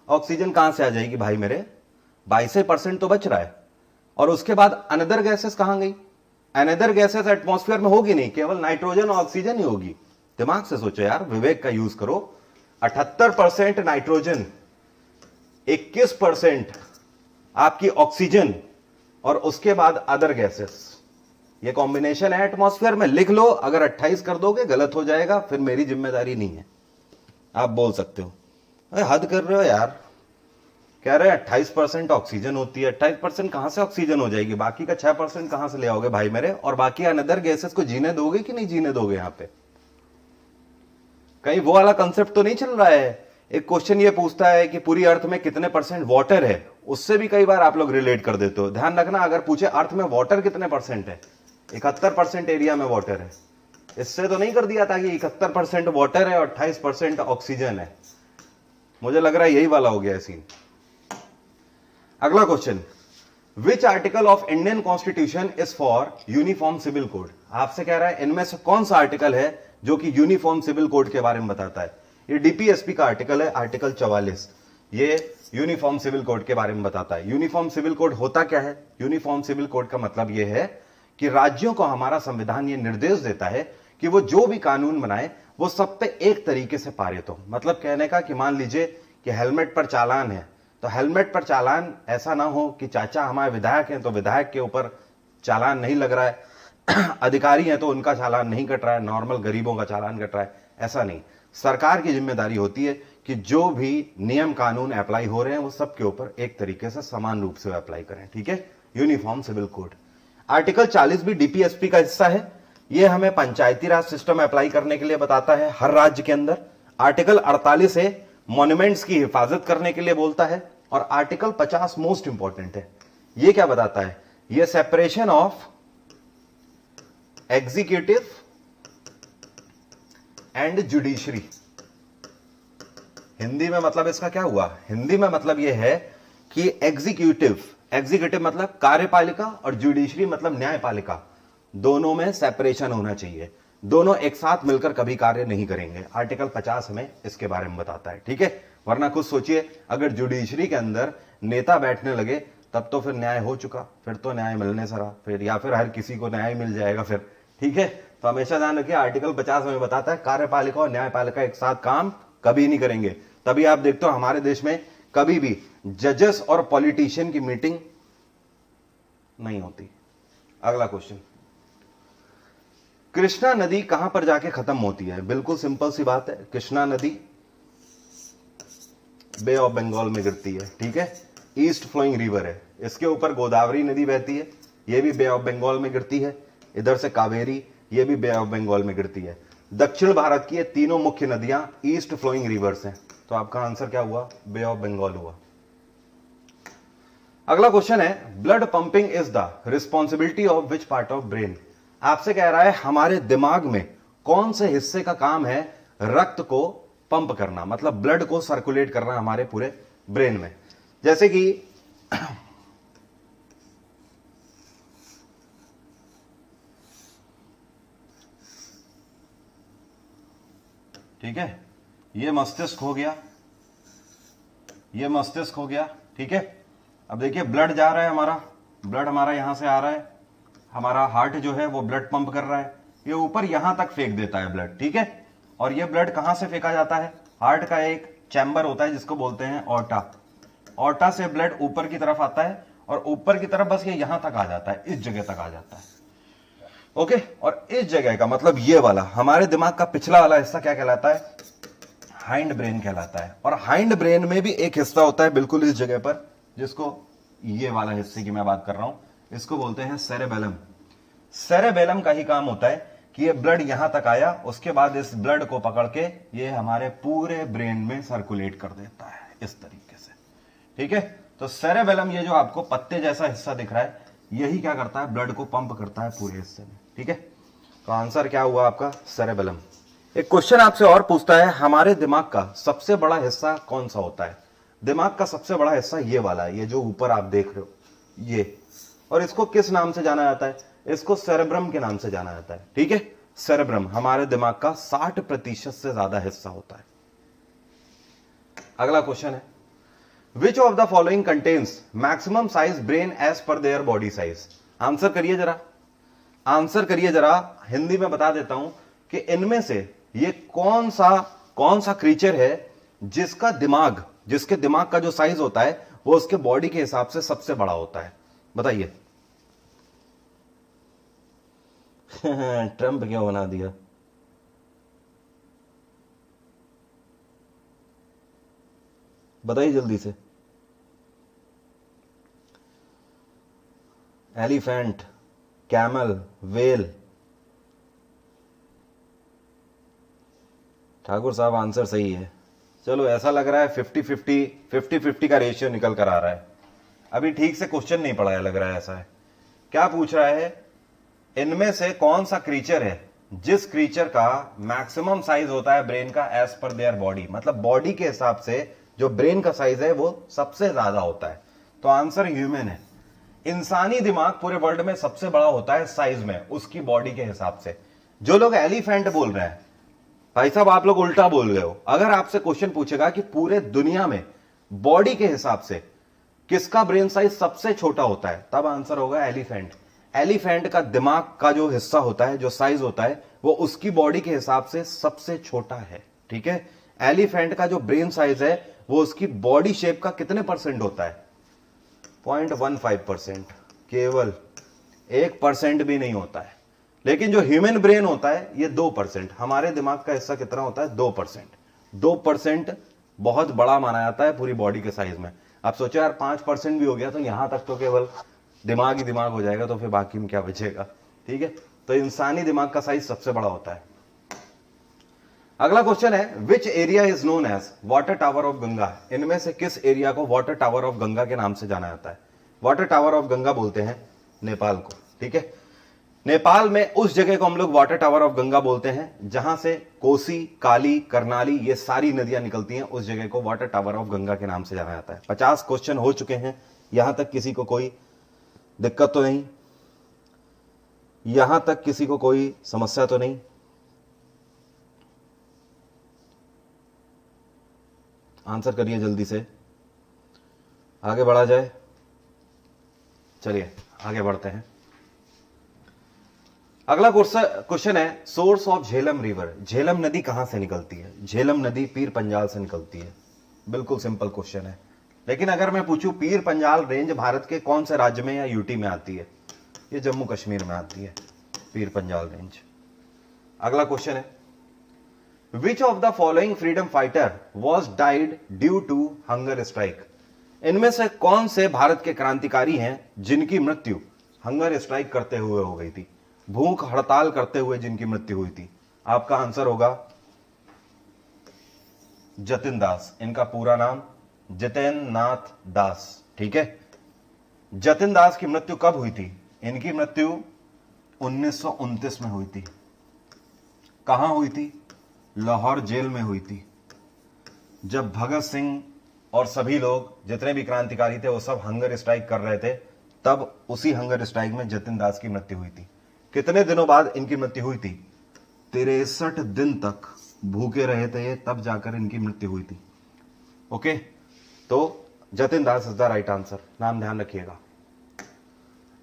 S1: ऑक्सीजन कहां से आ जाएगी भाई मेरे? 22% तो बच रहा है। और उसके बाद अनदर गैसेस कहां गई? अनदर गैसेस एटमॉस्फेयर में होगी नहीं, केवल नाइट्रोजन और ऑक्सीजन ही होगी। दिमाग से सोचो यार, विवेक का यूज करो। 78% नाइट्रोजन, 21% आपकी ऑक्सीजन और उसके बाद अदर गैसेस, ये कॉम्बिनेशन है एटमॉस्फेयर में। लिख लो, अगर 28 कर दोगे गलत हो जाएगा, फिर मेरी जिम्मेदारी नहीं है, आप बोल सकते हो। अरे हद कर रहे हो यार, कह रहे हैं 28% ऑक्सीजन होती है। 28% कहां से ऑक्सीजन हो जाएगी? बाकी का 6% कहां से ले आओगे भाई मेरे? और बाकी अनदर गैसेस को जीने दोगे कि नहीं जीने दोगे? यहां पे कहीं वो वाला कंसेप्ट तो नहीं चल रहा है। एक क्वेश्चन ये पूछता है कि पूरी अर्थ में कितने % वाटर है, उससे भी कई बार आप लोग रिलेट कर देते हो। ध्यान रखना, अगर पूछे अर्थ में वाटर कितने % है, 71% एरिया में वाटर है। इससे तो नहीं कर दिया था कि 71% वाटर है और 28% ऑक्सीजन है। मुझे लग रहा है यही वाला हो गया सीन। अगला question, which article of Indian constitution is for uniform civil code. आपसे कह रहा है इनमें से कौन सा आर्टिकल है जो कि यूनिफॉर्म सिविल कोड के बारे में बताता है। ये डीपीएसपी का आर्टिकल है, आर्टिकल 44। ये यूनिफॉर्म सिविल कोड के बारे में बताता है। यूनिफॉर्म सिविल कोड होता क्या है? यूनिफॉर्म सिविल कोड का मतलब यह है कि राज्यों को हमारा संविधान ये निर्देश देता है कि वो जो भी कानून बनाए वो सब पे एक तरीके से पारित हो। मतलब कहने का कि मान लीजिए कि हेलमेट पर चालान है, तो हेलमेट पर चालान ऐसा ना हो कि चाचा हमारे विधायक हैं तो विधायक के ऊपर चालान नहीं लग रहा है, अधिकारी हैं तो उनका चालान नहीं कट रहा है, नॉर्मल गरीबों का चालान कट रहा है। ऐसा नहीं, सरकार की जिम्मेदारी होती है कि जो भी नियम कानून अप्लाई हो रहे हैं वो सबके ऊपर एक तरीके से समान रूप से अप्लाई करें। ठीक है, यूनिफॉर्म सिविल कोड। आर्टिकल 40 भी डीपीएसपी का हिस्सा है। यह हमें पंचायती राज सिस्टम अप्लाई करने के लिए बताता है हर राज्य के अंदर। आर्टिकल 48 है, मॉन्यूमेंट्स की हिफाजत करने के लिए बोलता है। और आर्टिकल 50 मोस्ट इंपॉर्टेंट है। यह क्या बताता है? यह separation of executive and judiciary. Hindi में मतलब इसका क्या हुआ? हिंदी में मतलब यह है कि एग्जीक्यूटिव मतलब कार्यपालिका और जुडिशरी मतलब न्यायपालिका, दोनों में सेपरेशन होना चाहिए। दोनों एक साथ मिलकर कभी कार्य नहीं करेंगे। आर्टिकल 50 हमें इसके बारे में बताता है। ठीक है, वरना कुछ सोचिए, अगर जुडिशरी के अंदर नेता बैठने लगे तब तो फिर न्याय हो चुका, फिर तो न्याय मिलने सरा, फिर या फिर हर किसी को न्याय मिल जाएगा फिर। ठीक है, तो हमेशा ध्यान रखिए, आर्टिकल 50 हमें बताता है कार्यपालिका और न्यायपालिका एक साथ काम कभी नहीं करेंगे। तभी आप देखते हो हमारे देश में कभी भी जजेस और पॉलिटिशियन की मीटिंग नहीं होती। अगला क्वेश्चन, कृष्णा नदी कहां पर जाके खत्म होती है? बिल्कुल सिंपल सी बात है, कृष्णा नदी बे ऑफ बंगाल में गिरती है। ठीक है, ईस्ट फ्लोइंग रिवर है। इसके ऊपर गोदावरी नदी बहती है, यह भी बे ऑफ बंगाल में गिरती है। इधर से कावेरी, यह भी बे ऑफ बंगाल में गिरती है। दक्षिण भारत की ये तीनों मुख्य नदियां ईस्ट फ्लोइंग रिवर्स हैं। तो आपका आंसर क्या हुआ? बे ऑफ बंगाल हुआ। अगला क्वेश्चन है, blood pumping is the responsibility of which part of brain. आपसे कह रहा है हमारे दिमाग में कौन से हिस्से का काम है रक्त को पंप करना, मतलब ब्लड को सर्कुलेट करना हमारे पूरे ब्रेन में। जैसे कि ठीक है, ये मस्तिष्क हो गया, ये मस्तिष्क हो गया। ठीक है, अब देखिए ब्लड जा रहा है, हमारा ब्लड हमारा यहां से आ रहा है, हमारा हार्ट जो है वो ब्लड पंप कर रहा है, ये ऊपर यहां तक फेंक देता है ब्लड। ठीक है, और ये ब्लड कहां से फेंका जाता है? हार्ट का एक चैम्बर होता है जिसको बोलते हैं ऑर्टा। ऑर्टा से ब्लड ऊपर की तरफ आता है और ऊपर की तरफ बस ये यहां तक आ जाता है, इस जगह तक आ जाता है। ओके, और इस जगह का मतलब ये वाला हमारे दिमाग का पिछला वाला हिस्सा क्या कहलाता है? हाइंड ब्रेन कहलाता है। और हाइंड ब्रेन में भी एक हिस्सा होता है बिल्कुल इस जगह पर, जिसको ये वाला हिस्से की मैं बात कर रहा हूं, इसको बोलते हैं सेरेबेलम। सेरेबेलम का ही काम होता है कि ये ब्लड यहां तक आया, उसके बाद इस ब्लड को पकड़ के ये हमारे पूरे ब्रेन में सर्कुलेट कर देता है इस तरीके से। ठीक है, तो सेरेबेलम, ये जो आपको पत्ते जैसा हिस्सा दिख रहा है, यही क्या करता है? ब्लड को पंप करता है पूरे हिस्से में। ठीक है, तो आंसर क्या हुआ आपका? सेरेबेलम। एक क्वेश्चन आपसे और पूछता है, हमारे दिमाग का सबसे बड़ा हिस्सा कौन सा होता है? दिमाग का सबसे बड़ा हिस्सा ये वाला है, ये जो ऊपर आप देख रहे हो ये, और इसको किस नाम से जाना जाता है? इसको सेरेब्रम के नाम से जाना जाता है। ठीक है, सेरेब्रम हमारे दिमाग का 60% से ज्यादा हिस्सा होता है। अगला क्वेश्चन है, which of the following contains maximum size brain as per their body size. Answer करिए जरा, आंसर करिए जरा। हिंदी में बता देता हूं कि इनमें से ये कौन सा क्रीचर है जिसके दिमाग का जो साइज होता है वो उसके बॉडी के हिसाब से सबसे बड़ा होता है? बताइए। ट्रंप क्यों बना दिया? बताइए जल्दी से। Elephant, camel, well. ठाकुर साहब आंसर सही है। चलो, ऐसा लग रहा है 50-50 का रेशियो निकल कर आ रहा है। अभी ठीक से क्वेश्चन नहीं पढ़ा है, लग रहा है ऐसा है। क्या पूछ रहा है? इनमें से कौन सा क्रीचर है जिस क्रीचर का मैक्सिमम साइज होता है ब्रेन का एज पर देयर बॉडी, मतलब बॉडी के हिसाब से जो ब्रेन का साइज है वो सबसे ज्यादा होता है। तो आंसर ह्यूमन है। इंसानी दिमाग पूरे वर्ल्ड में सबसे बड़ा होता है साइज में, उसकी बॉडी के हिसाब से। जो लोग एलिफेंट बोल रहे हैं, भाई साहब आप लोग उल्टा बोल रहे हो। अगर आपसे क्वेश्चन पूछेगा कि पूरे दुनिया में बॉडी के हिसाब से किसका ब्रेन साइज सबसे छोटा होता है, तब आंसर होगा एलिफेंट। एलिफेंट का दिमाग का जो हिस्सा होता है, जो साइज होता है, वो उसकी बॉडी के हिसाब से सबसे छोटा है। ठीक है, एलिफेंट का जो ब्रेन साइज है वो उसकी बॉडी शेप का कितने परसेंट होता है? 0.15%, केवल 1% भी नहीं होता है। लेकिन जो ह्यूमन ब्रेन होता है ये 2%। हमारे दिमाग का हिस्सा कितना होता है? 2%। 2% बहुत बड़ा माना जाता है पूरी बॉडी के साइज में। आप सोचो यार 5% भी हो गया तो यहां तक तो केवल दिमाग ही दिमाग हो जाएगा, तो फिर बाकी में क्या बचेगा? ठीक है, तो इंसानी दिमाग का साइज सबसे बड़ा होता है। अगला क्वेश्चन है, which area is known as water tower of Ganga? इनमें से किस एरिया को वाटर टावर ऑफ गंगा के नाम से जाना जाता है? वाटर टावर ऑफ गंगा बोलते हैं नेपाल को। ठीक है, नेपाल में उस जगह को हम लोग वाटर टावर ऑफ गंगा बोलते हैं जहां से कोसी, काली, करनाली ये सारी नदियां निकलती हैं। उस जगह को वाटर टावर ऑफ गंगा के नाम से जाना जाता है। 50 क्वेश्चन हो चुके हैं। यहां तक किसी को कोई दिक्कत तो नहीं? यहां तक किसी को कोई समस्या तो नहीं? आंसर करिए जल्दी से, आगे बढ़ा जाए। चलिए आगे बढ़ते हैं। अगला क्वेश्चन है, source of Jhelum river. Jhelum नदी कहां से निकलती है? झेलम नदी पीर पंजाल से निकलती है। बिल्कुल सिंपल क्वेश्चन है। लेकिन अगर मैं पूछूं पीर पंजाल रेंज भारत के कौन से राज्य में या यूटी में आती है? ये जम्मू कश्मीर में आती है, पीर पंजाल रेंज। अगला क्वेश्चन है, which of the following freedom fighter was died due to hunger strike? इनमें से कौन से भारत के क्रांतिकारी हैं जिनकी मृत्यु हंगर स्ट्राइक करते हुए हो गई थी, भूख हड़ताल करते हुए जिनकी मृत्यु हुई थी? आपका आंसर होगा जतिन दास। इनका पूरा नाम जितेंद्र नाथ दास। ठीक है, जतिन दास की मृत्यु कब हुई थी? इनकी मृत्यु 1929 में हुई थी। कहां हुई थी? लाहौर जेल में हुई थी। जब भगत सिंह और सभी लोग जितने भी क्रांतिकारी थे वो सब हंगर स्ट्राइक कर रहे थे, तब उसी हंगर स्ट्राइक में जतिन दास की मृत्यु हुई थी। कितने दिनों बाद इनकी मृत्यु हुई थी? 63 दिन तक भूखे रहे थे, तब जाकर इनकी मृत्यु हुई थी। ओके, तो Jatin Das is the right answer, नाम ध्यान रखिएगा।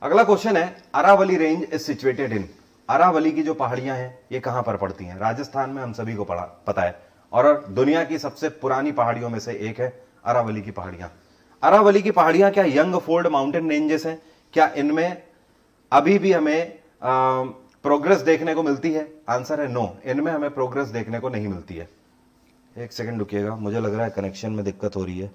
S1: अगला क्वेश्चन है, Aravalli range is situated in? Aravalli की जो पहाड़ियां हैं ये कहां पर पड़ती हैं? राजस्थान में, हम सभी को पता है, और दुनिया की सबसे पुरानी पहाड़ियों में से एक है अरावली की पहाड़ियां। अरावली की पहाड़ियां क्या यंग फोल्ड माउंटेन रेंजेस हैं? क्या इनमें अभी भी हमें प्रोग्रेस देखने को मिलती है? आंसर है नो, इनमें हमें प्रोग्रेस देखने को नहीं मिलती है। एक सेकंड रुकिएगा, मुझे लग रहा है कनेक्शन में दिक्कत हो रही है।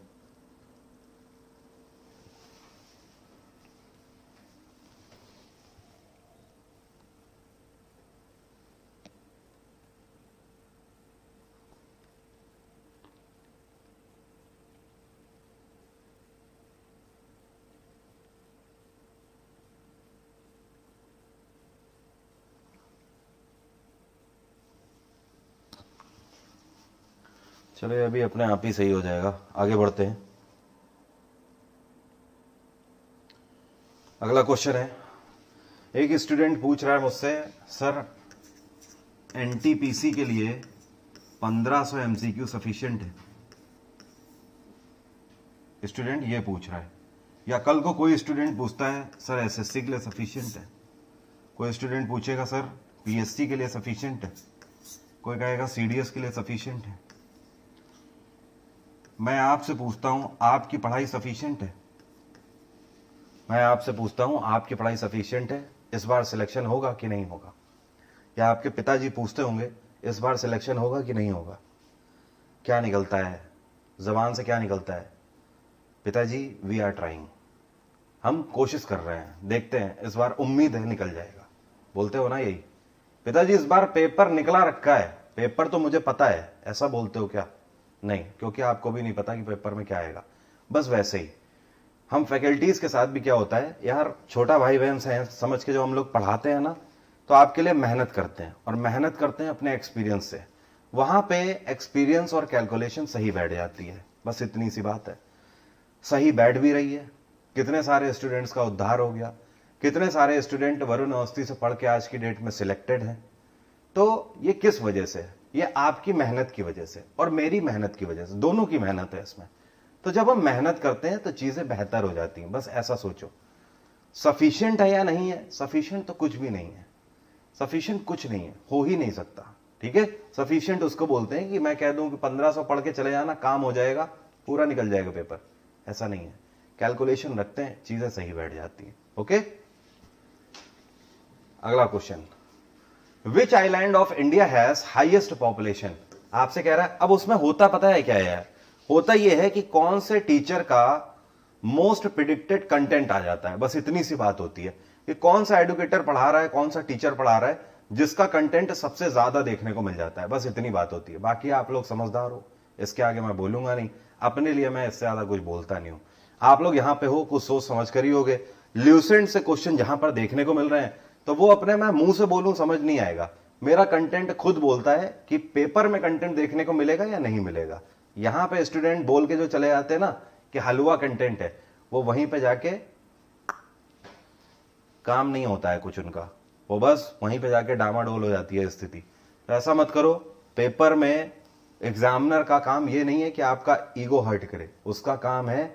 S1: चलो अभी अपने आप ही सही हो जाएगा, आगे बढ़ते हैं। अगला क्वेश्चन है, एक स्टूडेंट पूछ रहा है मुझसे, सर एनटीपीसी के लिए 1500 एमसीक्यू सफिशिएंट है? स्टूडेंट ये पूछ रहा है। या कल को कोई स्टूडेंट पूछता है सर एसएससी के लिए सफिशिएंट है, कोई स्टूडेंट पूछेगा सर पीएससी के लिए सफिशिएंट है, कोई कहेगा सीडीएस के लिए सफिशिएंट है। मैं आपसे पूछता हूं आपकी पढ़ाई सफिशिएंट है? मैं आपसे पूछता हूं आपकी पढ़ाई सफिशिएंट है? इस बार सिलेक्शन होगा कि नहीं होगा? या आपके पिताजी पूछते होंगे इस बार सिलेक्शन होगा कि नहीं होगा? क्या निकलता है जबान से, क्या निकलता है? पिताजी वी आर ट्राइंग, हम कोशिश कर रहे हैं, देखते हैं, इस बार उम्मीद है निकल जाएगा। बोलते हो ना यही? पिताजी इस बार पेपर निकला रखा है, पेपर तो मुझे पता है, ऐसा बोलते हो क्या? नहीं, क्योंकि आपको भी नहीं पता कि पेपर में क्या आएगा। बस वैसे ही हम फैकल्टीज के साथ भी क्या होता है यार, छोटा भाई बहन से समझ के जो हम लोग पढ़ाते हैं ना, तो आपके लिए मेहनत करते हैं, और मेहनत करते हैं अपने एक्सपीरियंस से। वहां पे एक्सपीरियंस और कैलकुलेशन सही बैठ जाती है। बस इतनी सी बात है। सही बैठ भी रही है, कितने सारे स्टूडेंट्स का उद्धार हो गया, कितने सारे स्टूडेंट वरुण अवस्थी से पढ़ के आज की डेट में सिलेक्टेड हैं। तो ये किस वजह से है? ये आपकी मेहनत की वजह से और मेरी मेहनत की वजह से, दोनों की मेहनत है इसमें। तो जब हम मेहनत करते हैं तो चीजें बेहतर हो जाती हैं, बस ऐसा सोचो। सफिशिएंट है या नहीं है? सफिशिएंट तो कुछ भी नहीं है, सफिशिएंट कुछ नहीं है, हो ही नहीं सकता। ठीक है, सफिशिएंट उसको बोलते हैं कि मैं कह दूं कि 1500 पढ़ के चले जाना, काम हो जाएगा, पूरा निकल जाएगा पेपर। ऐसा नहीं है, कैलकुलेशन रखते हैं, चीजें सही बैठ जाती हैं। ओके, अगला question, which island of India has highest population? आपसे कह रहा है, अब उसमें होता पता है क्या है? होता यह है कि कौन से टीचर का मोस्ट प्रिडिक्टेड कंटेंट आ जाता है, बस इतनी सी बात होती है कि कौन सा एडुकेटर पढ़ा रहा है, कौन सा टीचर पढ़ा रहा है जिसका कंटेंट सबसे ज्यादा देखने को मिल जाता है, बस इतनी बात होती है। बाकी आप लोग समझदार हो, इसके आगे मैं बोलूंगा नहीं, अपने लिए मैं इससे ज्यादा कुछ बोलता नहीं हूं। आप लोग यहां पे हो, कुछ सोच समझ कर ही होगे। ल्यूसेंट से क्वेश्चन जहां पर देखने को मिल रहे हैं तो वो अपने मैं मुंह से बोलूं समझ नहीं आएगा, मेरा कंटेंट खुद बोलता है कि पेपर में कंटेंट देखने को मिलेगा या नहीं मिलेगा। यहां पे स्टूडेंट बोल के जो चले जाते हैं ना कि हलवा कंटेंट है, वो वहीं पे जाके काम नहीं होता है कुछ उनका, वो बस वहीं पे जाके डामाडोल हो जाती है स्थिति। तो ऐसा मत करो। पेपर में एग्जामिनर का काम ये नहीं है कि आपका ईगो हर्ट करे, उसका काम है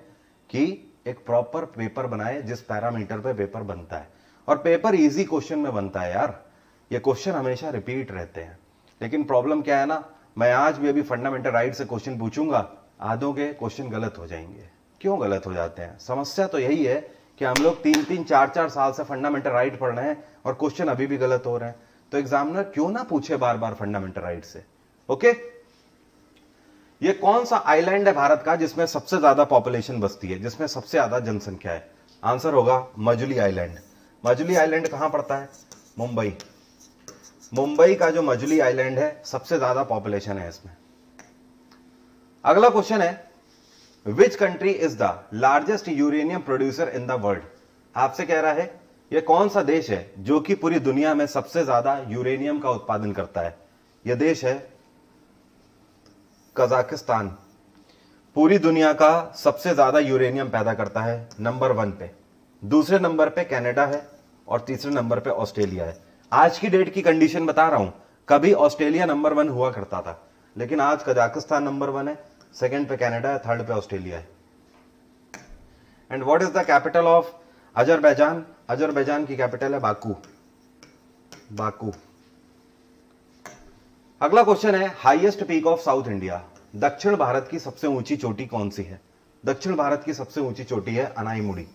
S1: कि एक प्रॉपर पेपर बनाए जिस पैरामीटर पे पेपर बनता है। और पेपर इजी क्वेश्चन में बनता है यार, ये क्वेश्चन हमेशा रिपीट रहते हैं। लेकिन प्रॉब्लम क्या है ना, मैं आज भी अभी फंडामेंटल राइट से क्वेश्चन पूछूंगा, आधों के क्वेश्चन गलत हो जाएंगे। क्यों गलत हो जाते हैं? समस्या तो यही है कि हम लोग 3-3, 4-4 साल से फंडामेंटल राइट पढ़ रहे हैं और क्वेश्चन अभी भी गलत हो रहे हैं। तो एग्जामिनर क्यों ना पूछे बार बार फंडामेंटल राइट से। ओके, ये कौन सा आइलैंड है भारत का जिसमें सबसे ज्यादा पॉपुलेशन बसती है, जिसमें सबसे ज्यादा जनसंख्या है? आंसर होगा मजुली आइलैंड। मजुली आइलैंड कहां पड़ता है? मुंबई। मुंबई का जो मजुली आइलैंड है, सबसे ज्यादा पॉपुलेशन है इसमें। अगला क्वेश्चन है, which country is the largest uranium producer in the world? आपसे कह रहा है यह कौन सा देश है जो कि पूरी दुनिया में सबसे ज्यादा यूरेनियम का उत्पादन करता है? यह देश है कजाकिस्तान। पूरी दुनिया का सबसे ज्यादा यूरेनियम पैदा करता है, नंबर 1 पे। दूसरे नंबर पे कनाडा है और तीसरे नंबर पे ऑस्ट्रेलिया है। आज की डेट की कंडीशन बता रहा हूं, कभी ऑस्ट्रेलिया नंबर 1 हुआ करता था, लेकिन आज कजाकिस्तान नंबर 1 है, सेकंड पे कनाडा है, थर्ड पे ऑस्ट्रेलिया है। And what is the capital of Azerbaijan? Azerbaijan की कैपिटल है बाकू। बाकू। अगला क्वेश्चन है, highest peak of south India? दक्षिण भारत की सबसे ऊंची चोटी कौन सी है? दक्षिण भारत की सबसे ऊंची चोटी है अनाईमुड़ी।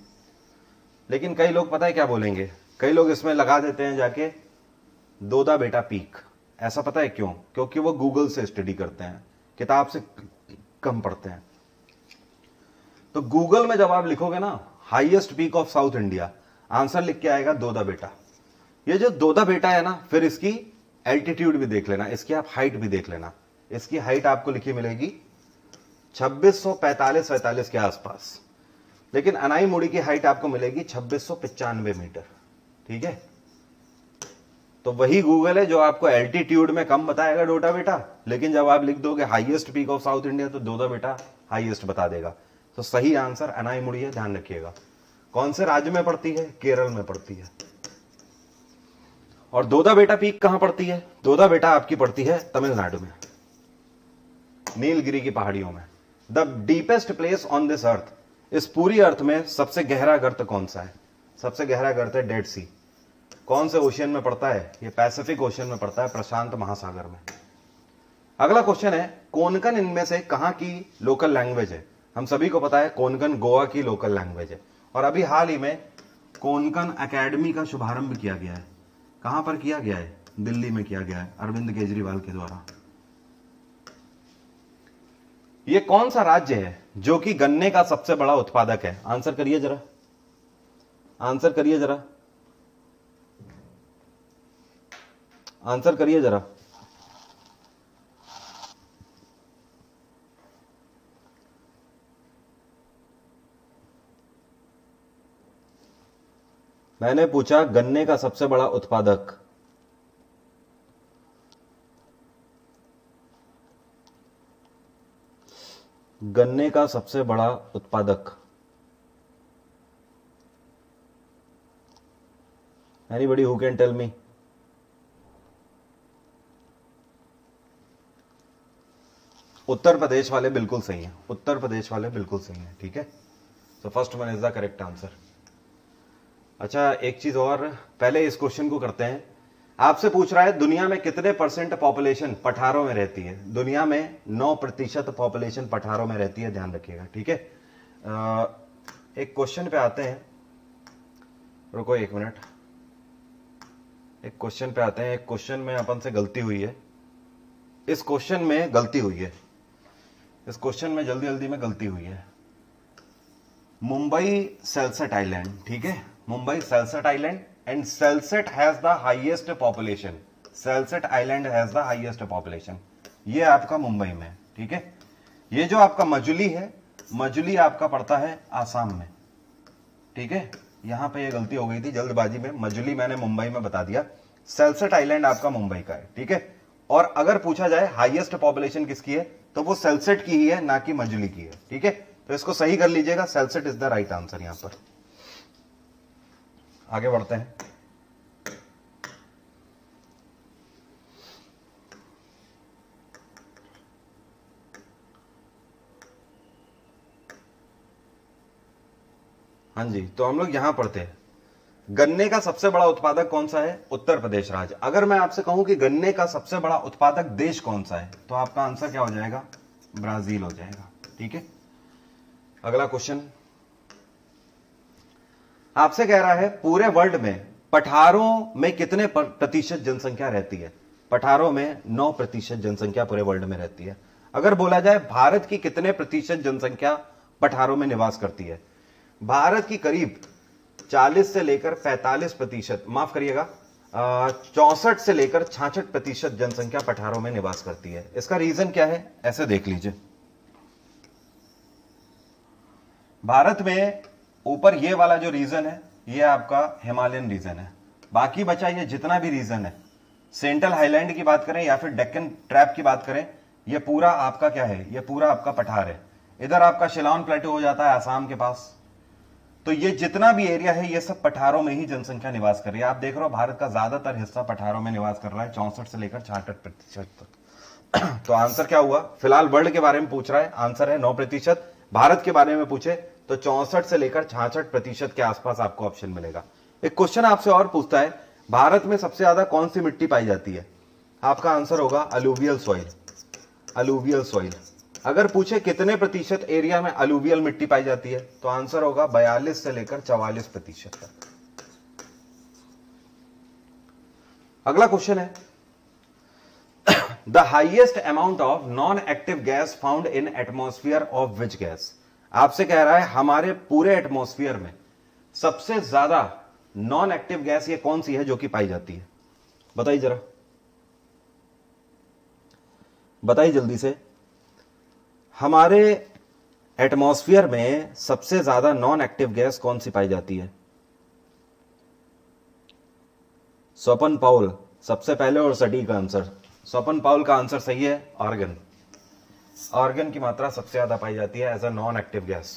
S1: लेकिन कई लोग पता है क्या बोलेंगे, कई लोग इसमें लगा देते हैं जाके दोदा बेटा पीक। ऐसा पता है क्यों? क्योंकि वो गूगल से स्टडी करते हैं, किताब से कम पढ़ते हैं। तो गूगल में जब आप लिखोगे ना highest peak of south India, answer लिख के आएगा दोदा बेटा। ये जो दोदा बेटा है ना, फिर इसकी एल्टीट्यूड भी देख लेना, इसकी आप हाइट भी देख लेना। इसकी हाइट आपको लिखी मिलेगी 2645-47 के आसपास, लेकिन अनाईमुड़ी की हाइट आपको मिलेगी 2695 मीटर। ठीक है, तो वही गूगल है जो आपको एल्टीट्यूड में कम बताएगा दोदा बेटा, लेकिन जब आप लिख दोगे highest peak of south India तो दोदा बेटा हाईएस्ट बता देगा। तो सही आंसर अनाईमुड़ी है, ध्यान रखिएगा। कौन से राज्य में पड़ती है? केरल में पड़ती है। और दोदा बेटा पीक कहां पड़ती है? दोदा बेटा आपकी पड़ती है तमिलनाडु में, नीलगिरी की पहाड़ियों में। The deepest place on this अर्थ? इस पूरी अर्थ में सबसे गहरा गर्त कौन सा है? सबसे गहरा गर्त है डेड सी। कौन से ओशियन में पड़ता है? ये पैसिफिक ओशियन में पड़ता है, प्रशांत महासागर में। अगला क्वेश्चन है, कोंकण इनमें से कहां की लोकल लैंग्वेज है? हम सभी को पता है कोंकण गोवा की लोकल लैंग्वेज है, और अभी हाल ही में कोंकण एकेडमी का शुभारंभ किया गया है। कहां पर किया गया है? दिल्ली में किया गया है, अरविंद केजरीवाल के द्वारा। यह कौन सा राज्य है जो कि गन्ने का सबसे बड़ा उत्पादक है? आंसर करिए जरा, आंसर करिए जरा, आंसर करिए जरा। मैंने पूछा गन्ने का सबसे बड़ा उत्पादक। गन्ने का सबसे बड़ा उत्पादक, anybody who can tell me? Uttar Pradesh वाले बिल्कुल सही हैं, उत्तर प्रदेश वाले बिल्कुल सही हैं, ठीक है। So first one is the correct answer. अच्छा एक चीज और, पहले इस क्वेश्चन को करते हैं। आपसे पूछ रहा है दुनिया में कितने परसेंट पॉपुलेशन पठारों में रहती है? दुनिया में 9% पॉपुलेशन पठारों में रहती है, ध्यान रखिएगा, ठीक है। एक क्वेश्चन पे आते हैं, रुको एक मिनट, एक क्वेश्चन पे आते हैं। एक क्वेश्चन में अपन से गलती हुई है, इस क्वेश्चन में गलती हुई है, इस क्वेश्चन में जल्दी जल्दी में गलती हुई है। मुंबई सेल्सट आइलैंड, ठीक है, Mumbai Salsette island, and Salsette has the highest population, Salsette island has the highest population, ये आपका मुंबई में, ठीक है। ये जो आपका मजुली है, मजुली आपका पड़ता है आसाम में, ठीक है। यहां पे ये गलती हो गई थी जल्दबाजी में, मजुली मैंने मुंबई में बता दिया, सेल्सट आइलैंड आपका मुंबई का है, ठीक है। और अगर पूछा जाए हाईएस्ट पॉपुलेशन किसकी है, तो वो सेल्सट की ही है, ना कि मजुली की है, ठीक है। तो इसको सही कर लीजिएगा, सेल्सट इज द राइट आंसर। यहां पर आगे बढ़ते हैं। हाँ जी, तो हम लोग यहां पढ़ते हैं, गन्ने का सबसे बड़ा उत्पादक कौन सा है? उत्तर प्रदेश राज्य। अगर मैं आपसे कहूं कि गन्ने का सबसे बड़ा उत्पादक देश कौन सा है, तो आपका आंसर क्या हो जाएगा? ब्राजील हो जाएगा, ठीक है। अगला क्वेश्चन आपसे कह रहा है पूरे वर्ल्ड में पठारों में कितने प्रतिशत जनसंख्या रहती है? पठारों में 9% जनसंख्या पूरे वर्ल्ड में रहती है। अगर बोला जाए भारत की कितने प्रतिशत जनसंख्या पठारों में निवास करती है, भारत की करीब 40 से लेकर 45%, माफ करिएगा 64 से लेकर 66% जनसंख्या पठारों में निवास करती है। इसका रीजन क्या है, ऐसे देख लीजिए। भारत में ऊपर ये वाला जो रीजन है, ये आपका हिमालयन रीजन है। बाकी बचा ये जितना भी रीजन है, सेंट्रल हाईलैंड की बात करें या फिर डेक्कन ट्रैप की बात करें, ये पूरा आपका क्या है, ये पूरा आपका पठार है। इधर आपका शिलांग प्लेटो हो जाता है आसाम के पास। तो ये जितना भी एरिया है, ये सब पठारों में ही जनसंख्या निवास कर रही है। आप देख रहे हो भारत का ज्यादातर हिस्सा पठारों में निवास कर रहा है, 64 से लेकर 66% तक। तो आंसर क्या हुआ? फिलहाल वर्ल्ड के बारे में पूछ रहा है, आंसर है 9%। भारत के बारे में पूछे तो 64 से लेकर 66% के आसपास आपको ऑप्शन मिलेगा। एक क्वेश्चन आपसे और पूछता है, भारत में सबसे ज्यादा कौन सी मिट्टी पाई जाती है? आपका आंसर होगा अलूवियल सॉइल, अलूवियल सॉइल। अगर पूछे कितने प्रतिशत एरिया में अलूवियल मिट्टी पाई जाती है, तो आंसर होगा 42 से लेकर 44% तक। अगला क्वेश्चन है, the highest amount of non active gas found in atmosphere of which gas? आपसे कह रहा है हमारे पूरे एटमॉस्फेयर में सबसे ज्यादा नॉन एक्टिव गैस ये कौन सी है जो कि पाई जाती है? बताइए जरा, बताइए जल्दी से। हमारे एटमॉस्फेयर में सबसे ज्यादा नॉन एक्टिव गैस कौन सी पाई जाती है? स्वपन पाउल सबसे पहले और सटीक आंसर, स्वपन पाउल का आंसर सही है, आर्गन। आर्गन की मात्रा सबसे ज्यादा पाई जाती है as a non active gas.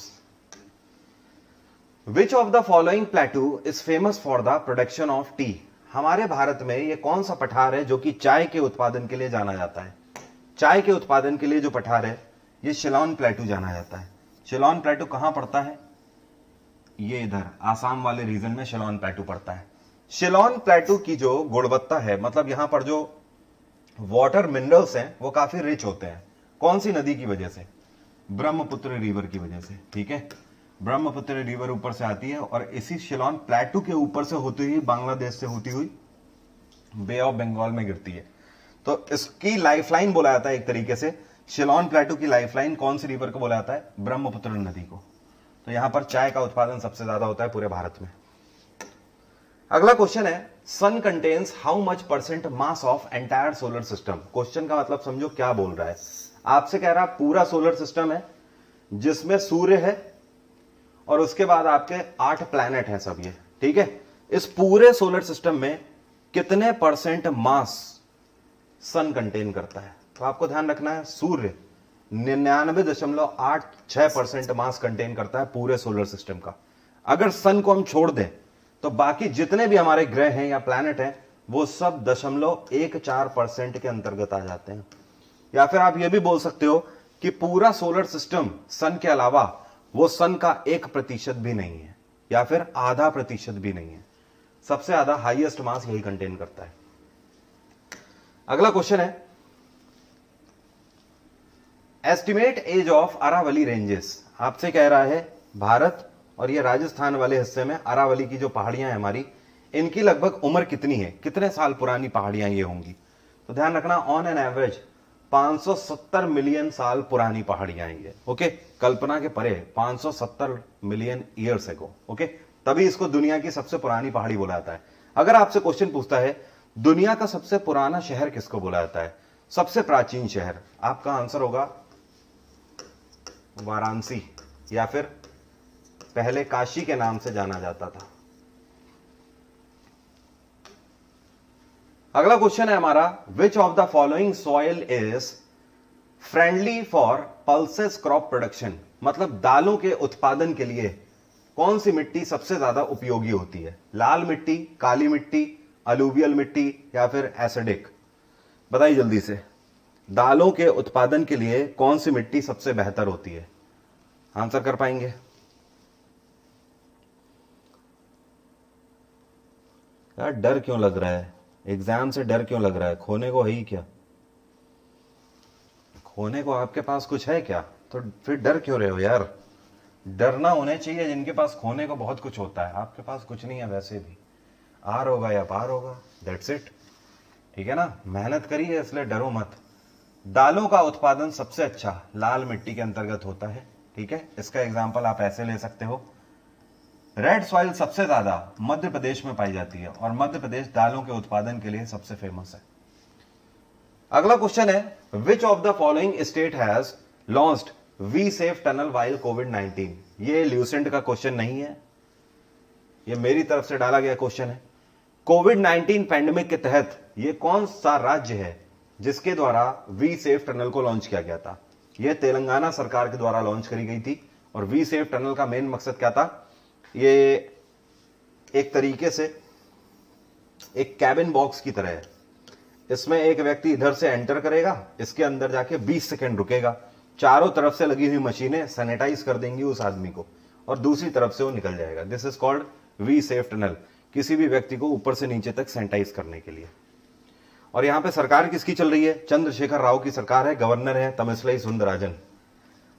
S1: Which of the following plateau is famous for the production of tea? हमारे भारत में ये कौन सा पठार है जो कि चाय के उत्पादन के लिए जाना जाता है? चाय के उत्पादन के लिए जो पठार है, ये शिलांग प्लेटू जाना जाता है। शिलांग प्लेटू कहां पड़ता है? ये इधर आसाम वाले रीजन में शिलांग प्लेटू पड़ता है। शिलांग प्लेटू की जो गुणवत्ता है, मतलब यहां पर जो वाटर मिनरल्स हैं वो काफी रिच होते हैं। कौन सी नदी की वजह से? ब्रह्मपुत्र रिवर की वजह से, ठीक है। ब्रह्मपुत्र रिवर ऊपर से आती है और इसी शिलांग प्लेटू के ऊपर से होती हुई बांग्लादेश से होती हुई बे ऑफ बंगाल में गिरती है। तो इसकी लाइफलाइन बोला जाता है एक तरीके से, शिलांग प्लेटू की लाइफलाइन कौन सी रिवर को बोला जाता है? ब्रह्मपुत्र नदी को। तो यहां पर चाय का उत्पादन सबसे ज्यादा होता है पूरे भारत में। अगला क्वेश्चन है, sun contains how much percent mass of entire solar system? Question का मतलब समझो क्या बोल रहा है। आपसे कह रहा है पूरा सोलर सिस्टम है जिसमें सूर्य है और उसके बाद आपके 8 प्लैनेट हैं सब ये, ठीक है। इस पूरे सोलर सिस्टम में कितने परसेंट मास सन कंटेन करता है? तो आपको ध्यान रखना है, सूर्य 99.86% मास कंटेन करता है पूरे सोलर सिस्टम का। अगर सन को हम छोड़ दें तो बाकी जितने भी हमारे ग्रह हैं या प्लैनेट हैं वो सब 0.14% के अंतर्गत आ जाते हैं। या फिर आप ये भी बोल सकते हो कि पूरा सोलर सिस्टम सन के अलावा वो सन का 1% भी नहीं है या फिर आधा प्रतिशत भी नहीं है। सबसे ज्यादा हाईएस्ट मास यही कंटेन करता है। अगला क्वेश्चन है, estimate age of Aravalli ranges. आपसे कह रहा है भारत और ये राजस्थान वाले हिस्से में अरावली की जो पहाड़ियां हैं हमारी, इनकी लगभग उम्र कितनी है, कितने साल पुरानी पहाड़ियां ये होंगी। तो ध्यान रखना, ऑन एन एवरेज 570 मिलियन साल पुरानी पहाड़ियां हैं ये। ओके, कल्पना के परे 570 मिलियन ईयर्स एगो। ओके, तभी इसको दुनिया की सबसे पुरानी पहाड़ी बोला जाता है। अगर आपसे क्वेश्चन पूछता है दुनिया का सबसे पुराना शहर किसको बोला जाता है, सबसे प्राचीन शहर, आपका आंसर होगा वाराणसी, या फिर पहले काशी के नाम से जाना जाता था। अगला क्वेश्चन है हमारा, विच of the following soil is friendly for pulses crop production. मतलब दालों के उत्पादन के लिए कौन सी मिट्टी सबसे ज्यादा उपयोगी होती है, लाल मिट्टी, काली मिट्टी, अलूवियल मिट्टी या फिर एसिडिक। बताइए जल्दी से, दालों के उत्पादन के लिए कौन सी मिट्टी सबसे बेहतर होती है, आंसर कर पाएंगे। यार डर क्यों लग रहा है, एग्जाम से डर क्यों लग रहा है, खोने को है ही क्या, खोने को आपके पास कुछ है क्या, तो फिर डर क्यों रहे हो यार। डरना होने चाहिए जिनके पास खोने को बहुत कुछ होता है, आपके पास कुछ नहीं है, वैसे भी आर होगा या पार होगा, दैट्स इट। ठीक है ना, मेहनत करिए इसलिए डरो मत। दालों का उत्पादन सबसे अच्छा लाल मिट्टी के अंतर्गत होता है। ठीक है, इसका एग्जाम्पल आप ऐसे ले सकते हो, रेड सॉइल सबसे ज्यादा मध्य प्रदेश में पाई जाती है और मध्य प्रदेश दालों के उत्पादन के लिए सबसे फेमस है। अगला क्वेश्चन है, which of the following state has launched we safe tunnel while कोविड-19। ये ल्यूसेंट का क्वेश्चन नहीं है, ये मेरी तरफ से डाला गया क्वेश्चन है। कोविड-19 पैंडेमिक के तहत ये कौन सा राज्य है जिसके द्वारा वी सेफ टनल को लॉन्च किया गया था। यह तेलंगाना सरकार के द्वारा लॉन्च करी गई थी और वी सेफ टनल का मेन मकसद क्या था, ये एक तरीके से एक कैबिन बॉक्स की तरह है। इसमें एक व्यक्ति इधर से एंटर करेगा, इसके अंदर जाके 20 सेकंड रुकेगा, चारों तरफ से लगी हुई मशीनें सैनिटाइज कर देंगी उस आदमी को और दूसरी तरफ से वो निकल जाएगा। This is called V safe tunnel, किसी भी व्यक्ति को ऊपर से नीचे तक सैनिटाइज करने के लिए। और यहां पे सरकार किसकी चल रही है, चंद्रशेखर राव की सरकार है, गवर्नर है तमिलसाई सुंदरराजन।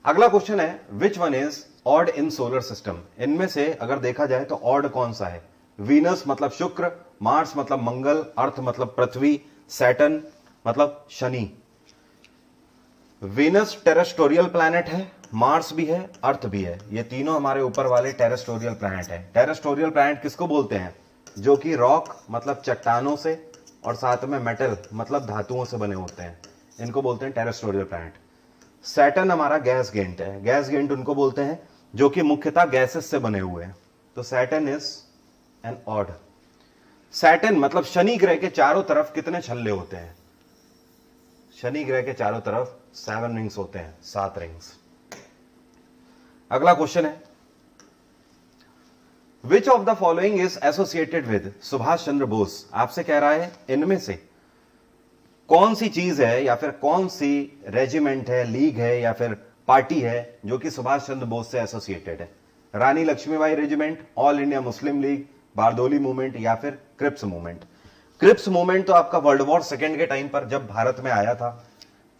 S1: अगला क्वेश्चन है, which one is odd in solar system. इनमें से अगर देखा जाए तो ऑड कौन सा है, वीनस मतलब शुक्र, मार्स मतलब मंगल, अर्थ मतलब पृथ्वी, सैटर्न मतलब शनि। वीनस टेरेस्टोरियल प्लैनेट है, मार्स भी है, अर्थ भी है, ये तीनों हमारे ऊपर वाले टेरेस्टोरियल प्लैनेट है। टेरेस्टोरियल प्लैनेट किसको बोलते हैं, जो कि रॉक मतलब चट्टानों से और साथ में मेटल मतलब धातुओं से बने होते हैं, इनको बोलते हैं टेरेस्टोरियल प्लैनेट। सैटर्न हमारा गैस गेंट है, गैस गेंट उनको बोलते हैं जो कि मुख्यतः गैसेस से बने हुए हैं, तो Saturn is an odd. Saturn मतलब शनि ग्रह के चारों तरफ कितने छल्ले होते हैं, शनि ग्रह के चारों तरफ 7 रिंग्स होते हैं, 7 रिंग्स। अगला क्वेश्चन है, which of the following is associated with Subhash Chandra Bose. आपसे कह रहा है इनमें से कौन सी चीज है या फिर कौन सी रेजिमेंट है, लीग है या फिर पार्टी है जो कि सुभाष चंद्र बोस से एसोसिएटेड है। Rani Laxmibai regiment, all India Muslim League, Bardoli movement या फिर क्रिप्स मूवमेंट। क्रिप्स मूवमेंट तो आपका वर्ल्ड वॉर सेकेंड के टाइम पर जब भारत में आया था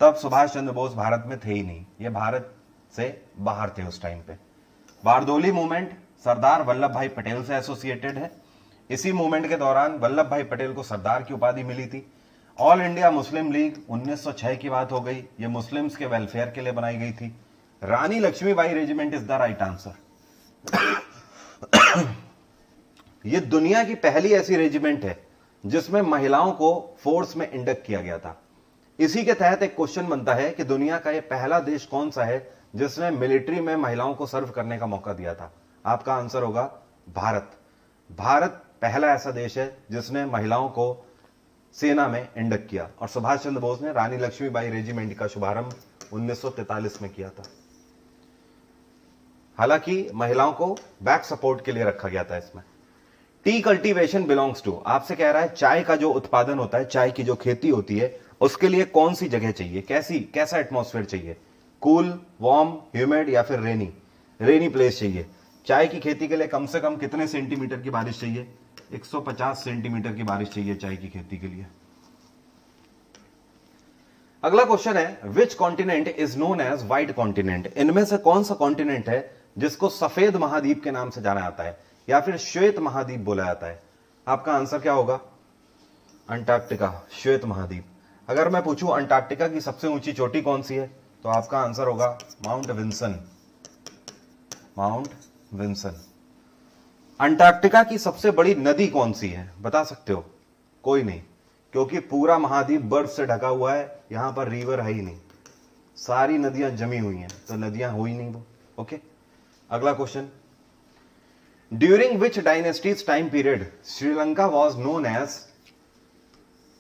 S1: तब सुभाष चंद्र बोस भारत में थे ही नहीं, ये भारत से बाहर थे उस टाइम पे। बारदोली मूवमेंट सरदार वल्लभ भाई पटेल से एसोसिएटेड है, इसी मूवमेंट के दौरान वल्लभ भाई पटेल को सरदार की उपाधि मिली थी। ऑल इंडिया मुस्लिम लीग 1906 की बात हो गई, ये मुस्लिम्स के वेलफेयर के लिए बनाई गई थी। Rani Laxmibai regiment is the right answer. ये दुनिया की पहली ऐसी रेजिमेंट है जिसमें महिलाओं को फोर्स में इंडक्ट किया गया था। इसी के तहत एक क्वेश्चन बनता है कि दुनिया का यह पहला देश कौन सा है जिसने मिलिट्री में महिलाओं को सर्व करने का मौका दिया था। आपका आंसर होगा भारत। भारत पहला ऐसा देश है जिसने महिलाओं को सेना में इंडक्ट किया और सुभाष चंद्र बोस ने रानी लक्ष्मीबाई रेजिमेंट का शुभारंभ 1943 में किया था। हालांकि महिलाओं को बैक सपोर्ट के लिए रखा गया था इसमें। टी कल्टीवेशन बिलोंग्स टू, आपसे कह रहा है चाय का जो उत्पादन होता है, चाय की जो खेती होती है, उसके लिए कौन सी जगह चाहिए, कैसा एटमॉस्फेयर चाहिए? कूल, वार्म, ह्यूमिड या फिर रेनी प्लेस चाहिए। चाय की खेती के लिए कम से कम कितने सेंटीमीटर की बारिश चाहिए? 150 सेंटीमीटर की बारिश चाहिए चाय की खेती के लिए। अगला क्वेश्चन है, which continent is known as white continent? इनमें से कौन सा कॉन्टिनेंट है जिसको सफेद महाद्वीप के नाम से जाना जाता है या फिर श्वेत महाद्वीप बोला जाता है? आपका आंसर क्या होगा? अंटार्कटिका, श्वेत महाद्वीप। अगर मैं पूछूं अंटार्कटिका की सबसे ऊंची चोटी कौन सी है, तो आपका आंसर होगा Mount Vinson. Mount Vinson. Antarctica की सबसे बड़ी नदी कौन सी है, बता सकते हो? कोई नहीं, क्योंकि पूरा महाद्वीप बर्फ से ढका हुआ है, यहां पर रिवर है ही नहीं, सारी नदियां जमी हुई हैं, तो नदियां हो ही नहीं वो। ओके, अगला question, during which dynasties time period Sri Lanka was known as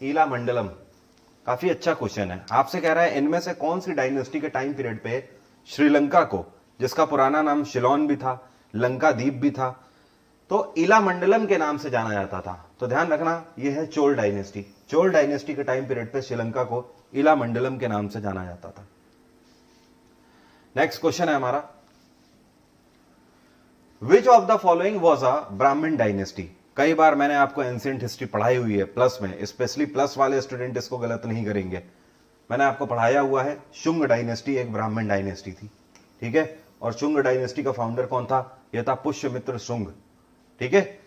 S1: Eela Mandalam? काफी अच्छा क्वेश्चन है। आपसे कह रहा है इनमें से कौन सी डायनेस्टी के टाइम पीरियड पे श्रीलंका को, जिसका पुराना नाम शिलोन भी था, लंका द्वीप भी था, तो ईला मंडलम के नाम से जाना जाता था? तो ध्यान रखना, यह है चोल डायनेस्टी। चोल डायनेस्टी के टाइम पीरियड पे श्रीलंका को ईला मंडलम के नाम से जाना जाता था। नेक्स्ट क्वेश्चन है हमारा, विच of the following was a ब्राह्मण डायनेस्टी? कई बार मैंने आपको एंशिएंट हिस्ट्री पढ़ाई हुई है प्लस में, स्पेशली प्लस वाले स्टूडेंट इसको गलत नहीं करेंगे। मैंने आपको पढ़ाया हुआ है, शुंग डायनेस्टी एक ब्राह्मण डायनेस्टी थी, ठीक है? और शुंग डायनेस्टी का फाउंडर कौन था? यह था पुष्यमित्र शुंग, ठीक है?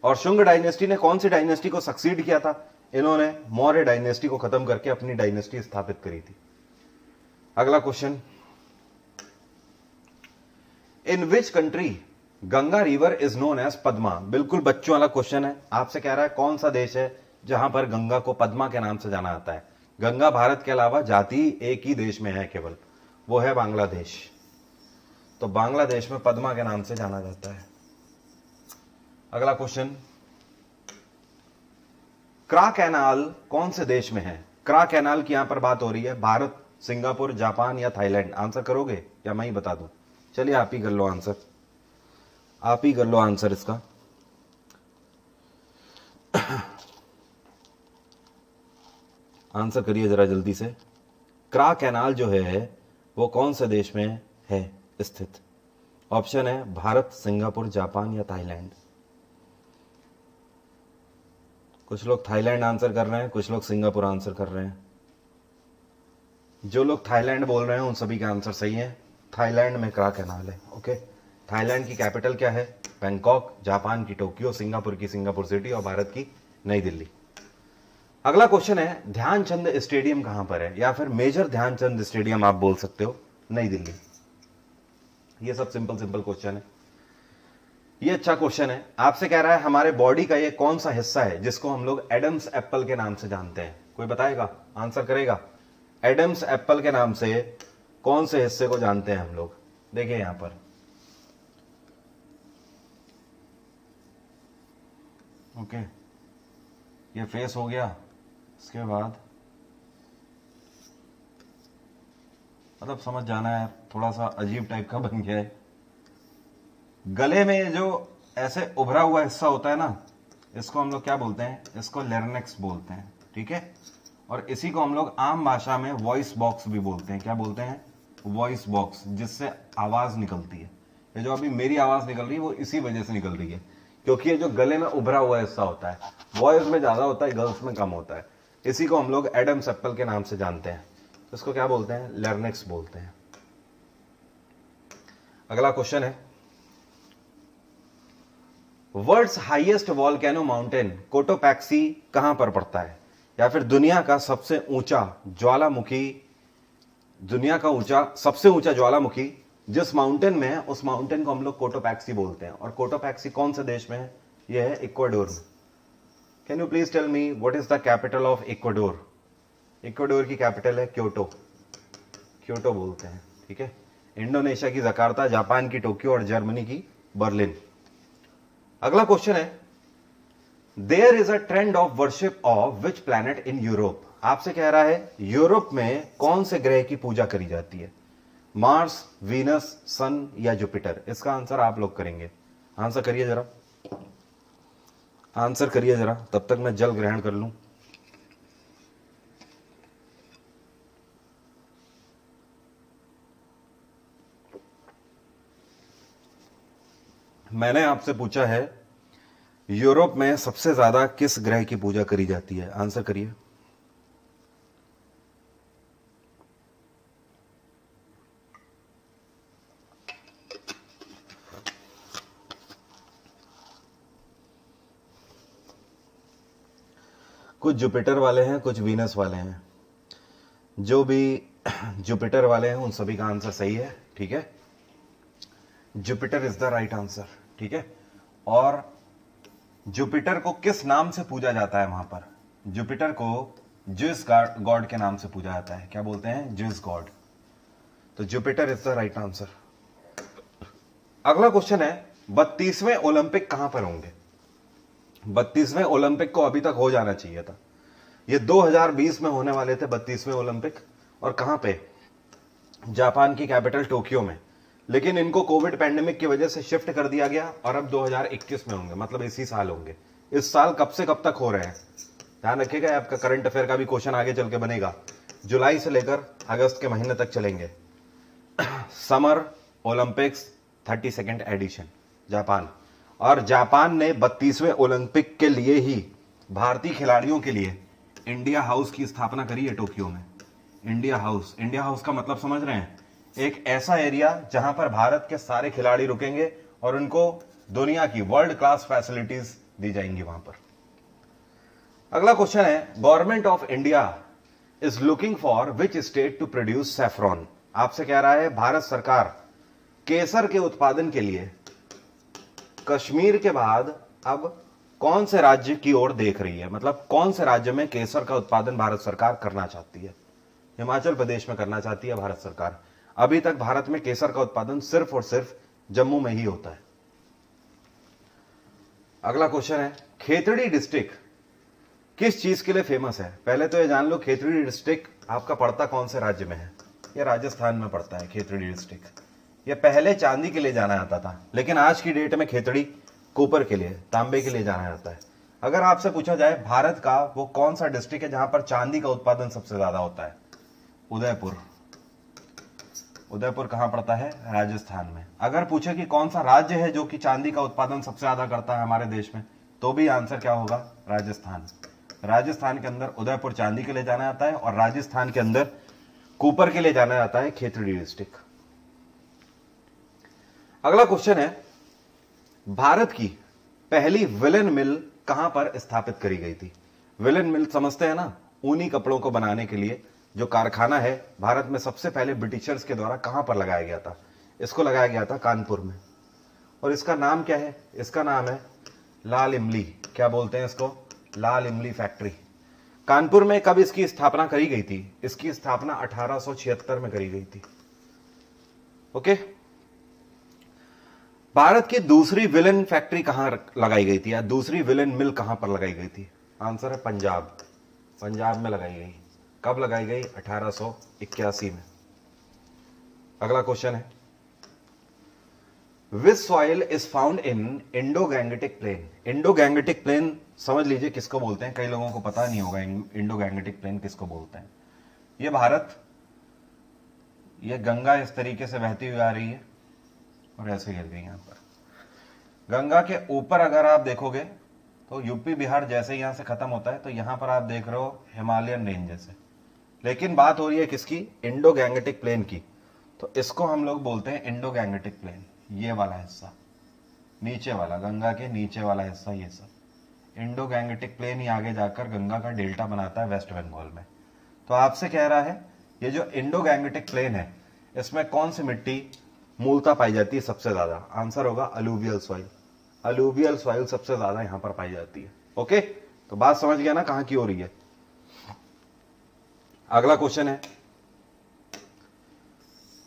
S1: और शुंग डायनेस्टी ने कौन सी डायनेस्टी को सक्सीड किया था? इन्होंने मौर्य डायनेस्टी को खत्म करके अपनी डायनेस्टी स्थापित करी थी। अगला question, in which country Ganga river is known as Padma? बिल्कुल बच्चों वाला क्वेश्चन है। आपसे कह रहा है कौन सा देश है जहां पर गंगा को पद्मा के नाम से जाना जाता है? गंगा भारत के अलावा जाति एक ही देश में है केवल, वो है बांग्लादेश। तो बांग्लादेश में पद्मा के नाम से जाना जाता है। अगला क्वेश्चन, क्रा कैनाल कौन से देश में है? क्रा कैनाल की यहां पर बात हो रही है, भारत, सिंगापुर, जापान या थाईलैंड? आंसर करोगे या मैं ही बता दूं? चलिए आप ही कर लो आंसर, आप ही कर लो आंसर इसका। आंसर करिए जरा जल्दी से। क्रा कैनाल जो है वो कौन से देश में है स्थित? ऑप्शन है भारत, सिंगापुर, जापान या थाईलैंड। कुछ लोग थाईलैंड आंसर कर रहे हैं, कुछ लोग सिंगापुर आंसर कर रहे हैं। जो लोग थाईलैंड बोल रहे हैं उन सभी का आंसर सही है। थाईलैंड में क्रा कैनाल है। ओके, थाईलैंड की कैपिटल क्या है? बैंकॉक, जापान की टोक्यो, सिंगापुर की सिंगापुर सिटी और भारत की नई दिल्ली। अगला क्वेश्चन है, ध्यानचंद स्टेडियम कहां पर है? या फिर मेजर ध्यानचंद स्टेडियम आप बोल सकते हो, नई दिल्ली। ये सब सिंपल सिंपल क्वेश्चन है। ये अच्छा क्वेश्चन है। आपसे कह रहा है हमारे बॉडी का ये कौन सा हिस्सा है जिसको हम लोग एडम्स एप्पल के नाम से जानते हैं? कोई बताएगा, आंसर करेगा? एडम्स एप्पल के नाम से कौन से हिस्से को जानते हैं हम लोग? देखिए यहां पर, ओके, ये फेस हो गया। इसके बाद मतलब समझ जाना है, थोड़ा सा अजीब टाइप का बन गया है। गले में जो ऐसे उभरा हुआ हिस्सा होता है ना, इसको हम लोग क्या बोलते हैं? इसको लैरिंक्स बोलते हैं, ठीक है? और इसी को हम लोग आम भाषा में वॉइस बॉक्स भी बोलते हैं। क्या बोलते हैं? वॉइस बॉक्स, जिससे आवाज निकलती है। ये जो अभी मेरी आवाज निकल रही है वो इसी वजह से निकल रही है, क्योंकि ये जो गले में उभरा हुआ हिस्सा होता है, बॉयज में ज्यादा होता है, गर्ल्स में कम होता है। इसी को हम लोग एडम्स एप्पल के नाम से जानते हैं। इसको क्या बोलते हैं? लैरिंक्स बोलते हैं। अगला क्वेश्चन है, world's highest volcano mountain Cotopaxi कहां पर पड़ता है? या फिर दुनिया का सबसे ऊंचा ज्वालामुखी, दुनिया का सबसे ऊंचा ज्वालामुखी जिस माउंटेन में है उस माउंटेन को हम लोग कोटोपैक्सी बोलते हैं। और कोटोपैक्सी कौन से देश में है? यह है इक्वाडोर में। Can you please tell me what is the capital of Ecuador? Ecuador की कैपिटल है क्योटो, क्योटो बोलते हैं, ठीक है? इंडोनेशिया की जकार्ता, जापान की टोक्यो और जर्मनी की बर्लिन। अगला क्वेश्चन है, there is a trend of worship of which planet in Europe? आपसे कह रहा है यूरोप में कौन से ग्रह की पूजा करी जाती है, मार्स, वीनस, सन या जुपिटर। इसका आंसर आप लोग करेंगे। आंसर करिए जरा, आंसर करिए जरा, तब तक मैं जल ग्रहण कर लूं। मैंने आपसे पूछा है यूरोप में सबसे ज्यादा किस ग्रह की पूजा करी जाती है, आंसर करिए। कुछ जुपिटर वाले हैं, कुछ वीनस वाले हैं। जो भी जुपिटर वाले हैं उन सभी का आंसर सही है, ठीक है। Jupiter is the right answer, ठीक है। और जुपिटर को किस नाम से पूजा जाता है वहां पर? जुपिटर को ज्यूस गॉड के नाम से पूजा जाता है। क्या बोलते हैं? Zeus god. तो Jupiter is the right answer. अगला क्वेश्चन है 32वें ओलंपिक कहां पर होंगे? 32वें ओलंपिक को अभी तक हो जाना चाहिए था। ये 2020 में होने वाले थे 32वें ओलंपिक, और कहां पे? जापान की कैपिटल टोक्यो में। लेकिन इनको कोविड पैंडेमिक की वजह से शिफ्ट कर दिया गया और अब 2021 में होंगे, मतलब इसी साल होंगे। इस साल कब से कब तक हो रहे हैं? ध्यान रखिएगा, आपका करंट अफेयर का भी क्वेश्चन आगे चल के बनेगा। जुलाई से लेकर अगस्त के महीने तक चलेंगे। Summer Olympics 32nd edition, Japan. और जापान ने 32वें ओलंपिक के लिए ही भारतीय खिलाड़ियों के लिए इंडिया हाउस की स्थापना करी है टोक्यो में। इंडिया हाउस, इंडिया हाउस का मतलब समझ रहे हैं? एक ऐसा एरिया जहां पर भारत के सारे खिलाड़ी रुकेंगे और उनको दुनिया की वर्ल्ड क्लास फैसिलिटीज दी जाएंगी वहां पर। अगला क्वेश्चन है government of India is looking for which state to produce saffron. आपसे कह रहा है भारत सरकार केसर के उत्पादन के लिए कश्मीर के बाद अब कौन से राज्य की ओर देख रही है, मतलब कौन से राज्य में केसर का उत्पादन भारत सरकार करना चाहती है? हिमाचल प्रदेश में करना चाहती है भारत सरकार। अभी तक भारत में केसर का उत्पादन सिर्फ और सिर्फ जम्मू में ही होता है। अगला क्वेश्चन है खेतड़ी डिस्ट्रिक्ट किस चीज के लिए फेमस है? पहले तो ये जान लो खेतड़ी डिस्ट्रिक्ट आपका पड़ता कौन से राज्य में है? ये राजस्थान में पड़ता है खेतड़ी डिस्ट्रिक्ट। ये पहले चांदी के लिए जाना जाता था, लेकिन आज की डेट में खेतड़ी कॉपर के लिए, तांबे के लिए जाना जाता है। अगर आपसे पूछा जाए भारत का वो कौन सा डिस्ट्रिक्ट है जहां पर चांदी का उत्पादन सबसे ज्यादा होता है? उदयपुर। उदयपुर कहां पड़ता है? राजस्थान में। अगर पूछे कि कौन सा राज्य है जो कि चांदी का उत्पादन सबसे ज्यादा करता है हमारे देश में, तो भी आंसर क्या होगा? राजस्थान। राजस्थान के अंदर उदयपुर चांदी के लिए जाना जाता है और राजस्थान के अंदर कॉपर के लिए जाना जाता है खेतड़ी डिस्ट्रिक्ट। अगला क्वेश्चन है भारत की पहली विलन मिल कहां पर स्थापित करी गई थी? विलन मिल समझते हैं ना, ऊनी कपड़ों को बनाने के लिए जो कारखाना है भारत में सबसे पहले ब्रिटिशर्स के द्वारा कहां पर लगाया गया था? इसको लगाया गया था कानपुर में। और इसका नाम क्या है? इसका नाम है लाल इमली। क्या बोलते हैं इसको? लाल इमली फैक्ट्री। कानपुर में कब इसकी स्थापना करी गई थी? इसकी स्थापना 1876 में करी गई थी। ओके। भारत की दूसरी विलन फैक्ट्री कहां लगाई गई थी या दूसरी विलन मिल कहां पर लगाई गई थी? आंसर है पंजाब। पंजाब में लगाई गई। कब लगाई गई? 1881 में। अगला क्वेश्चन है which soil is found in Indo Gangetic plain. Indo Gangetic plain समझ लीजिए किसको बोलते हैं, कई लोगों को पता नहीं होगा इंडो गैंगेटिक प्लेन किसको बोलते हैं। ये भारत, ये गंगा इस तरीके से बहती हुई आ रही है और ऐसे गिर गई यहां पर। गंगा के ऊपर अगर आप देखोगे तो यूपी बिहार जैसे यहां से खत्म होता है, तो यहां पर आप देख रहे हो हिमालयन रेंज जैसे। लेकिन बात हो रही है किसकी? इंडो गैंगेटिक प्लेन की। तो इसको हम लोग बोलते हैं इंडो गैंगेटिक प्लेन। ये वाला हिस्सा, नीचे वाला, गंगा के नीचे वाला हिस्सा, ये सब इंडो गैंगेटिक प्लेन ही आगे जाकर गंगा का डेल्टा बनाता है वेस्ट बंगाल में। तो आपसे कह रहा है ये जो इंडो गैंगेटिक प्लेन है इसमें कौन सी मिट्टी मूलतः पाई जाती है सबसे ज्यादा? आंसर होगा अलूवियल सॉइल। अलूवियल सॉइल सबसे ज्यादा यहां पर पाई जाती है। ओके, तो बात समझ गया ना कहां की हो रही है। अगला क्वेश्चन है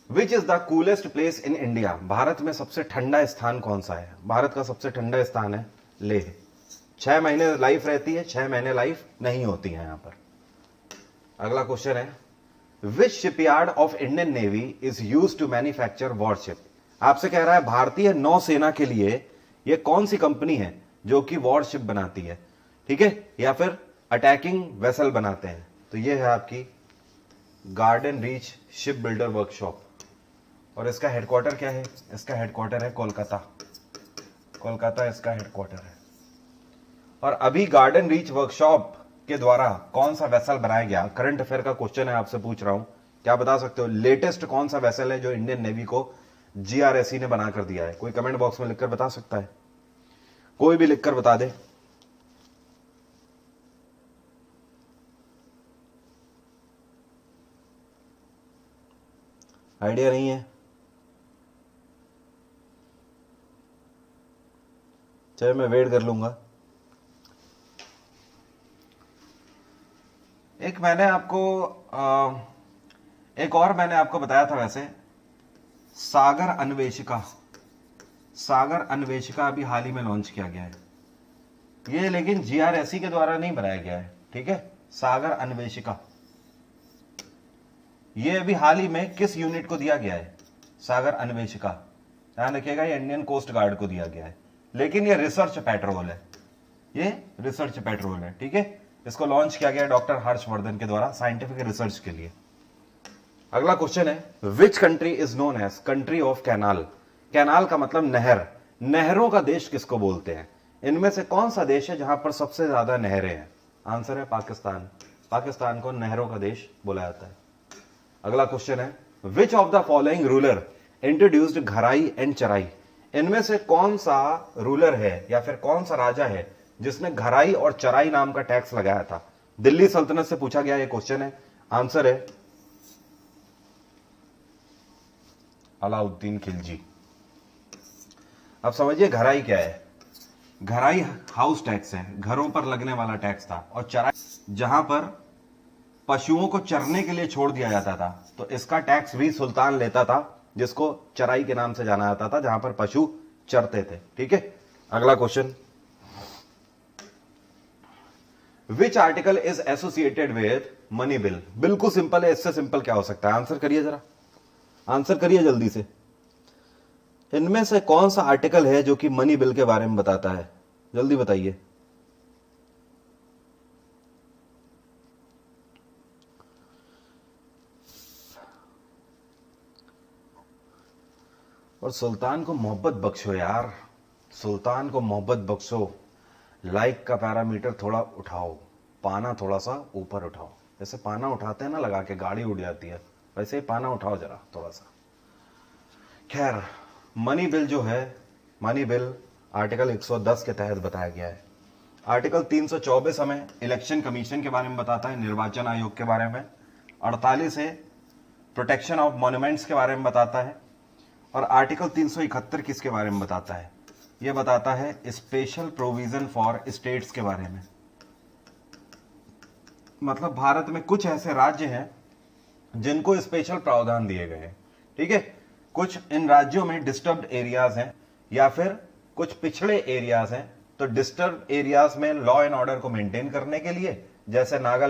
S1: which is the coolest place in India. Bharat में सबसे ठंडा स्थान कौन सा है? भारत का सबसे ठंडा स्थान है लेह। 6 महीने लाइफ रहती है, 6 महीने लाइफ नहीं होती है यहां पर। अगला क्वेश्चन है, which shipyard of Indian navy is use to manufacture warship. आपसे कह रहा है भारतीय नौसेना के लिए यह कौन सी कंपनी है जो कि वॉरशिप बनाती है, ठीक है, या फिर अटैकिंग वेसल बनाते हैं। तो यह है आपकी garden reach ship builder workshop, और इसका हेडक्वार्टर क्या है? इसका हेडक्वार्टर है कोलकाता। कोलकाता इसका हेडक्वार्टर है। और अभी गार्डन रीच वर्कशॉप के द्वारा कौन सा वेसल बनाया गया? करंट अफेयर का क्वेश्चन है, आपसे पूछ रहा हूं, क्या बता सकते हो लेटेस्ट कौन सा वेसल है जो इंडियन नेवी को जीआरएसई ने बनाकर दिया है? कोई कमेंट बॉक्स में लिखकर बता सकता है? कोई भी लिखकर बता दे। आइडिया नहीं है? चलिए मैं वेट कर लूंगा। एक मैंने आपको बताया था वैसे, सागर अन्वेषिका। सागर अन्वेषिका अभी हाल ही में लॉन्च किया गया है ये, लेकिन जीआरएसई के द्वारा नहीं बनाया गया है, ठीक है। सागर अन्वेषिका ये अभी हाल ही में किस यूनिट को दिया गया है? सागर अन्वेषिका, ध्यान रखिएगा, ये इंडियन कोस्ट गार्ड को दिया गया है, लेकिन ये रिसर्च पेट्रोल है, ये रिसर्च पेट्रोल है, ठीक है। इसको लॉन्च किया गया डॉक्टर हर्षवर्धन के द्वारा साइंटिफिक रिसर्च के लिए। अगला क्वेश्चन है, which country is known as country of canal. Canal का मतलब नहर, नहरों का देश किसको बोलते हैं? इनमें से कौन सा देश है जहां पर सबसे ज्यादा नहरें हैं? आंसर है पाकिस्तान। पाकिस्तान को नहरों का देश बोला जाता है। अगला क्वेश्चन है, which of the following ruler introduced ghari and charai. इनमें से कौन सा रूलर है या फिर कौन सा राजा है जिसने घराई और चराई नाम का टैक्स लगाया था? दिल्ली सल्तनत से पूछा गया ये क्वेश्चन है। आंसर है अलाउद्दीन खिलजी। अब समझिए घराई क्या है। घराई हाउस टैक्स है, घरों पर लगने वाला टैक्स था, और चराई जहां पर पशुओं को चरने के लिए छोड़ दिया जाता था, तो इसका टैक्स भी सुल्तान लेता था, जिसको चराई के नाम से जाना जाता था, जहां पर पशु चरते थे, ठीक है। अगला question, which article is associated with money bill. बिल्कुल सिंपल है, इससे सिंपल क्या हो सकता है? आंसर करिए जरा, आंसर करिए जल्दी से। इनमें से कौन सा आर्टिकल है जो कि मनी बिल के बारे में बताता है? जल्दी बताइए। और सुल्तान को मोहब्बत बख्शो यार, सुल्तान को मोहब्बत बख्शो। लाइक का पैरामीटर थोड़ा उठाओ, पाना थोड़ा सा ऊपर उठाओ। जैसे पाना उठाते हैं ना लगा के गाड़ी उड़ जाती है, वैसे ही पाना उठाओ जरा थोड़ा सा। खैर, मनी बिल जो है, मनी बिल आर्टिकल 110 के तहत बताया गया है। आर्टिकल 324 हमें इलेक्शन कमीशन के बारे में बताता है, निर्वाचन आयोग के बारे में। 48 है प्रोटेक्शन ऑफ मॉन्यूमेंट्स के बारे में बताता है। और आर्टिकल 371 किसके बारे में बताता है? यह बताता है स्पेशल प्रोविजन फॉर स्टेट्स के बारे में। मतलब भारत में कुछ ऐसे राज्य हैं जिनको स्पेशल प्रावधान दिए गए हैं, ठीक है। कुछ इन राज्यों में डिस्टर्ब्ड एरियाज हैं या फिर कुछ पिछड़े एरियाज हैं, तो डिस्टर्ब एरियाज में लॉ एंड ऑर्डर को मेंटेन करने के लिए, जैसे नागालैंड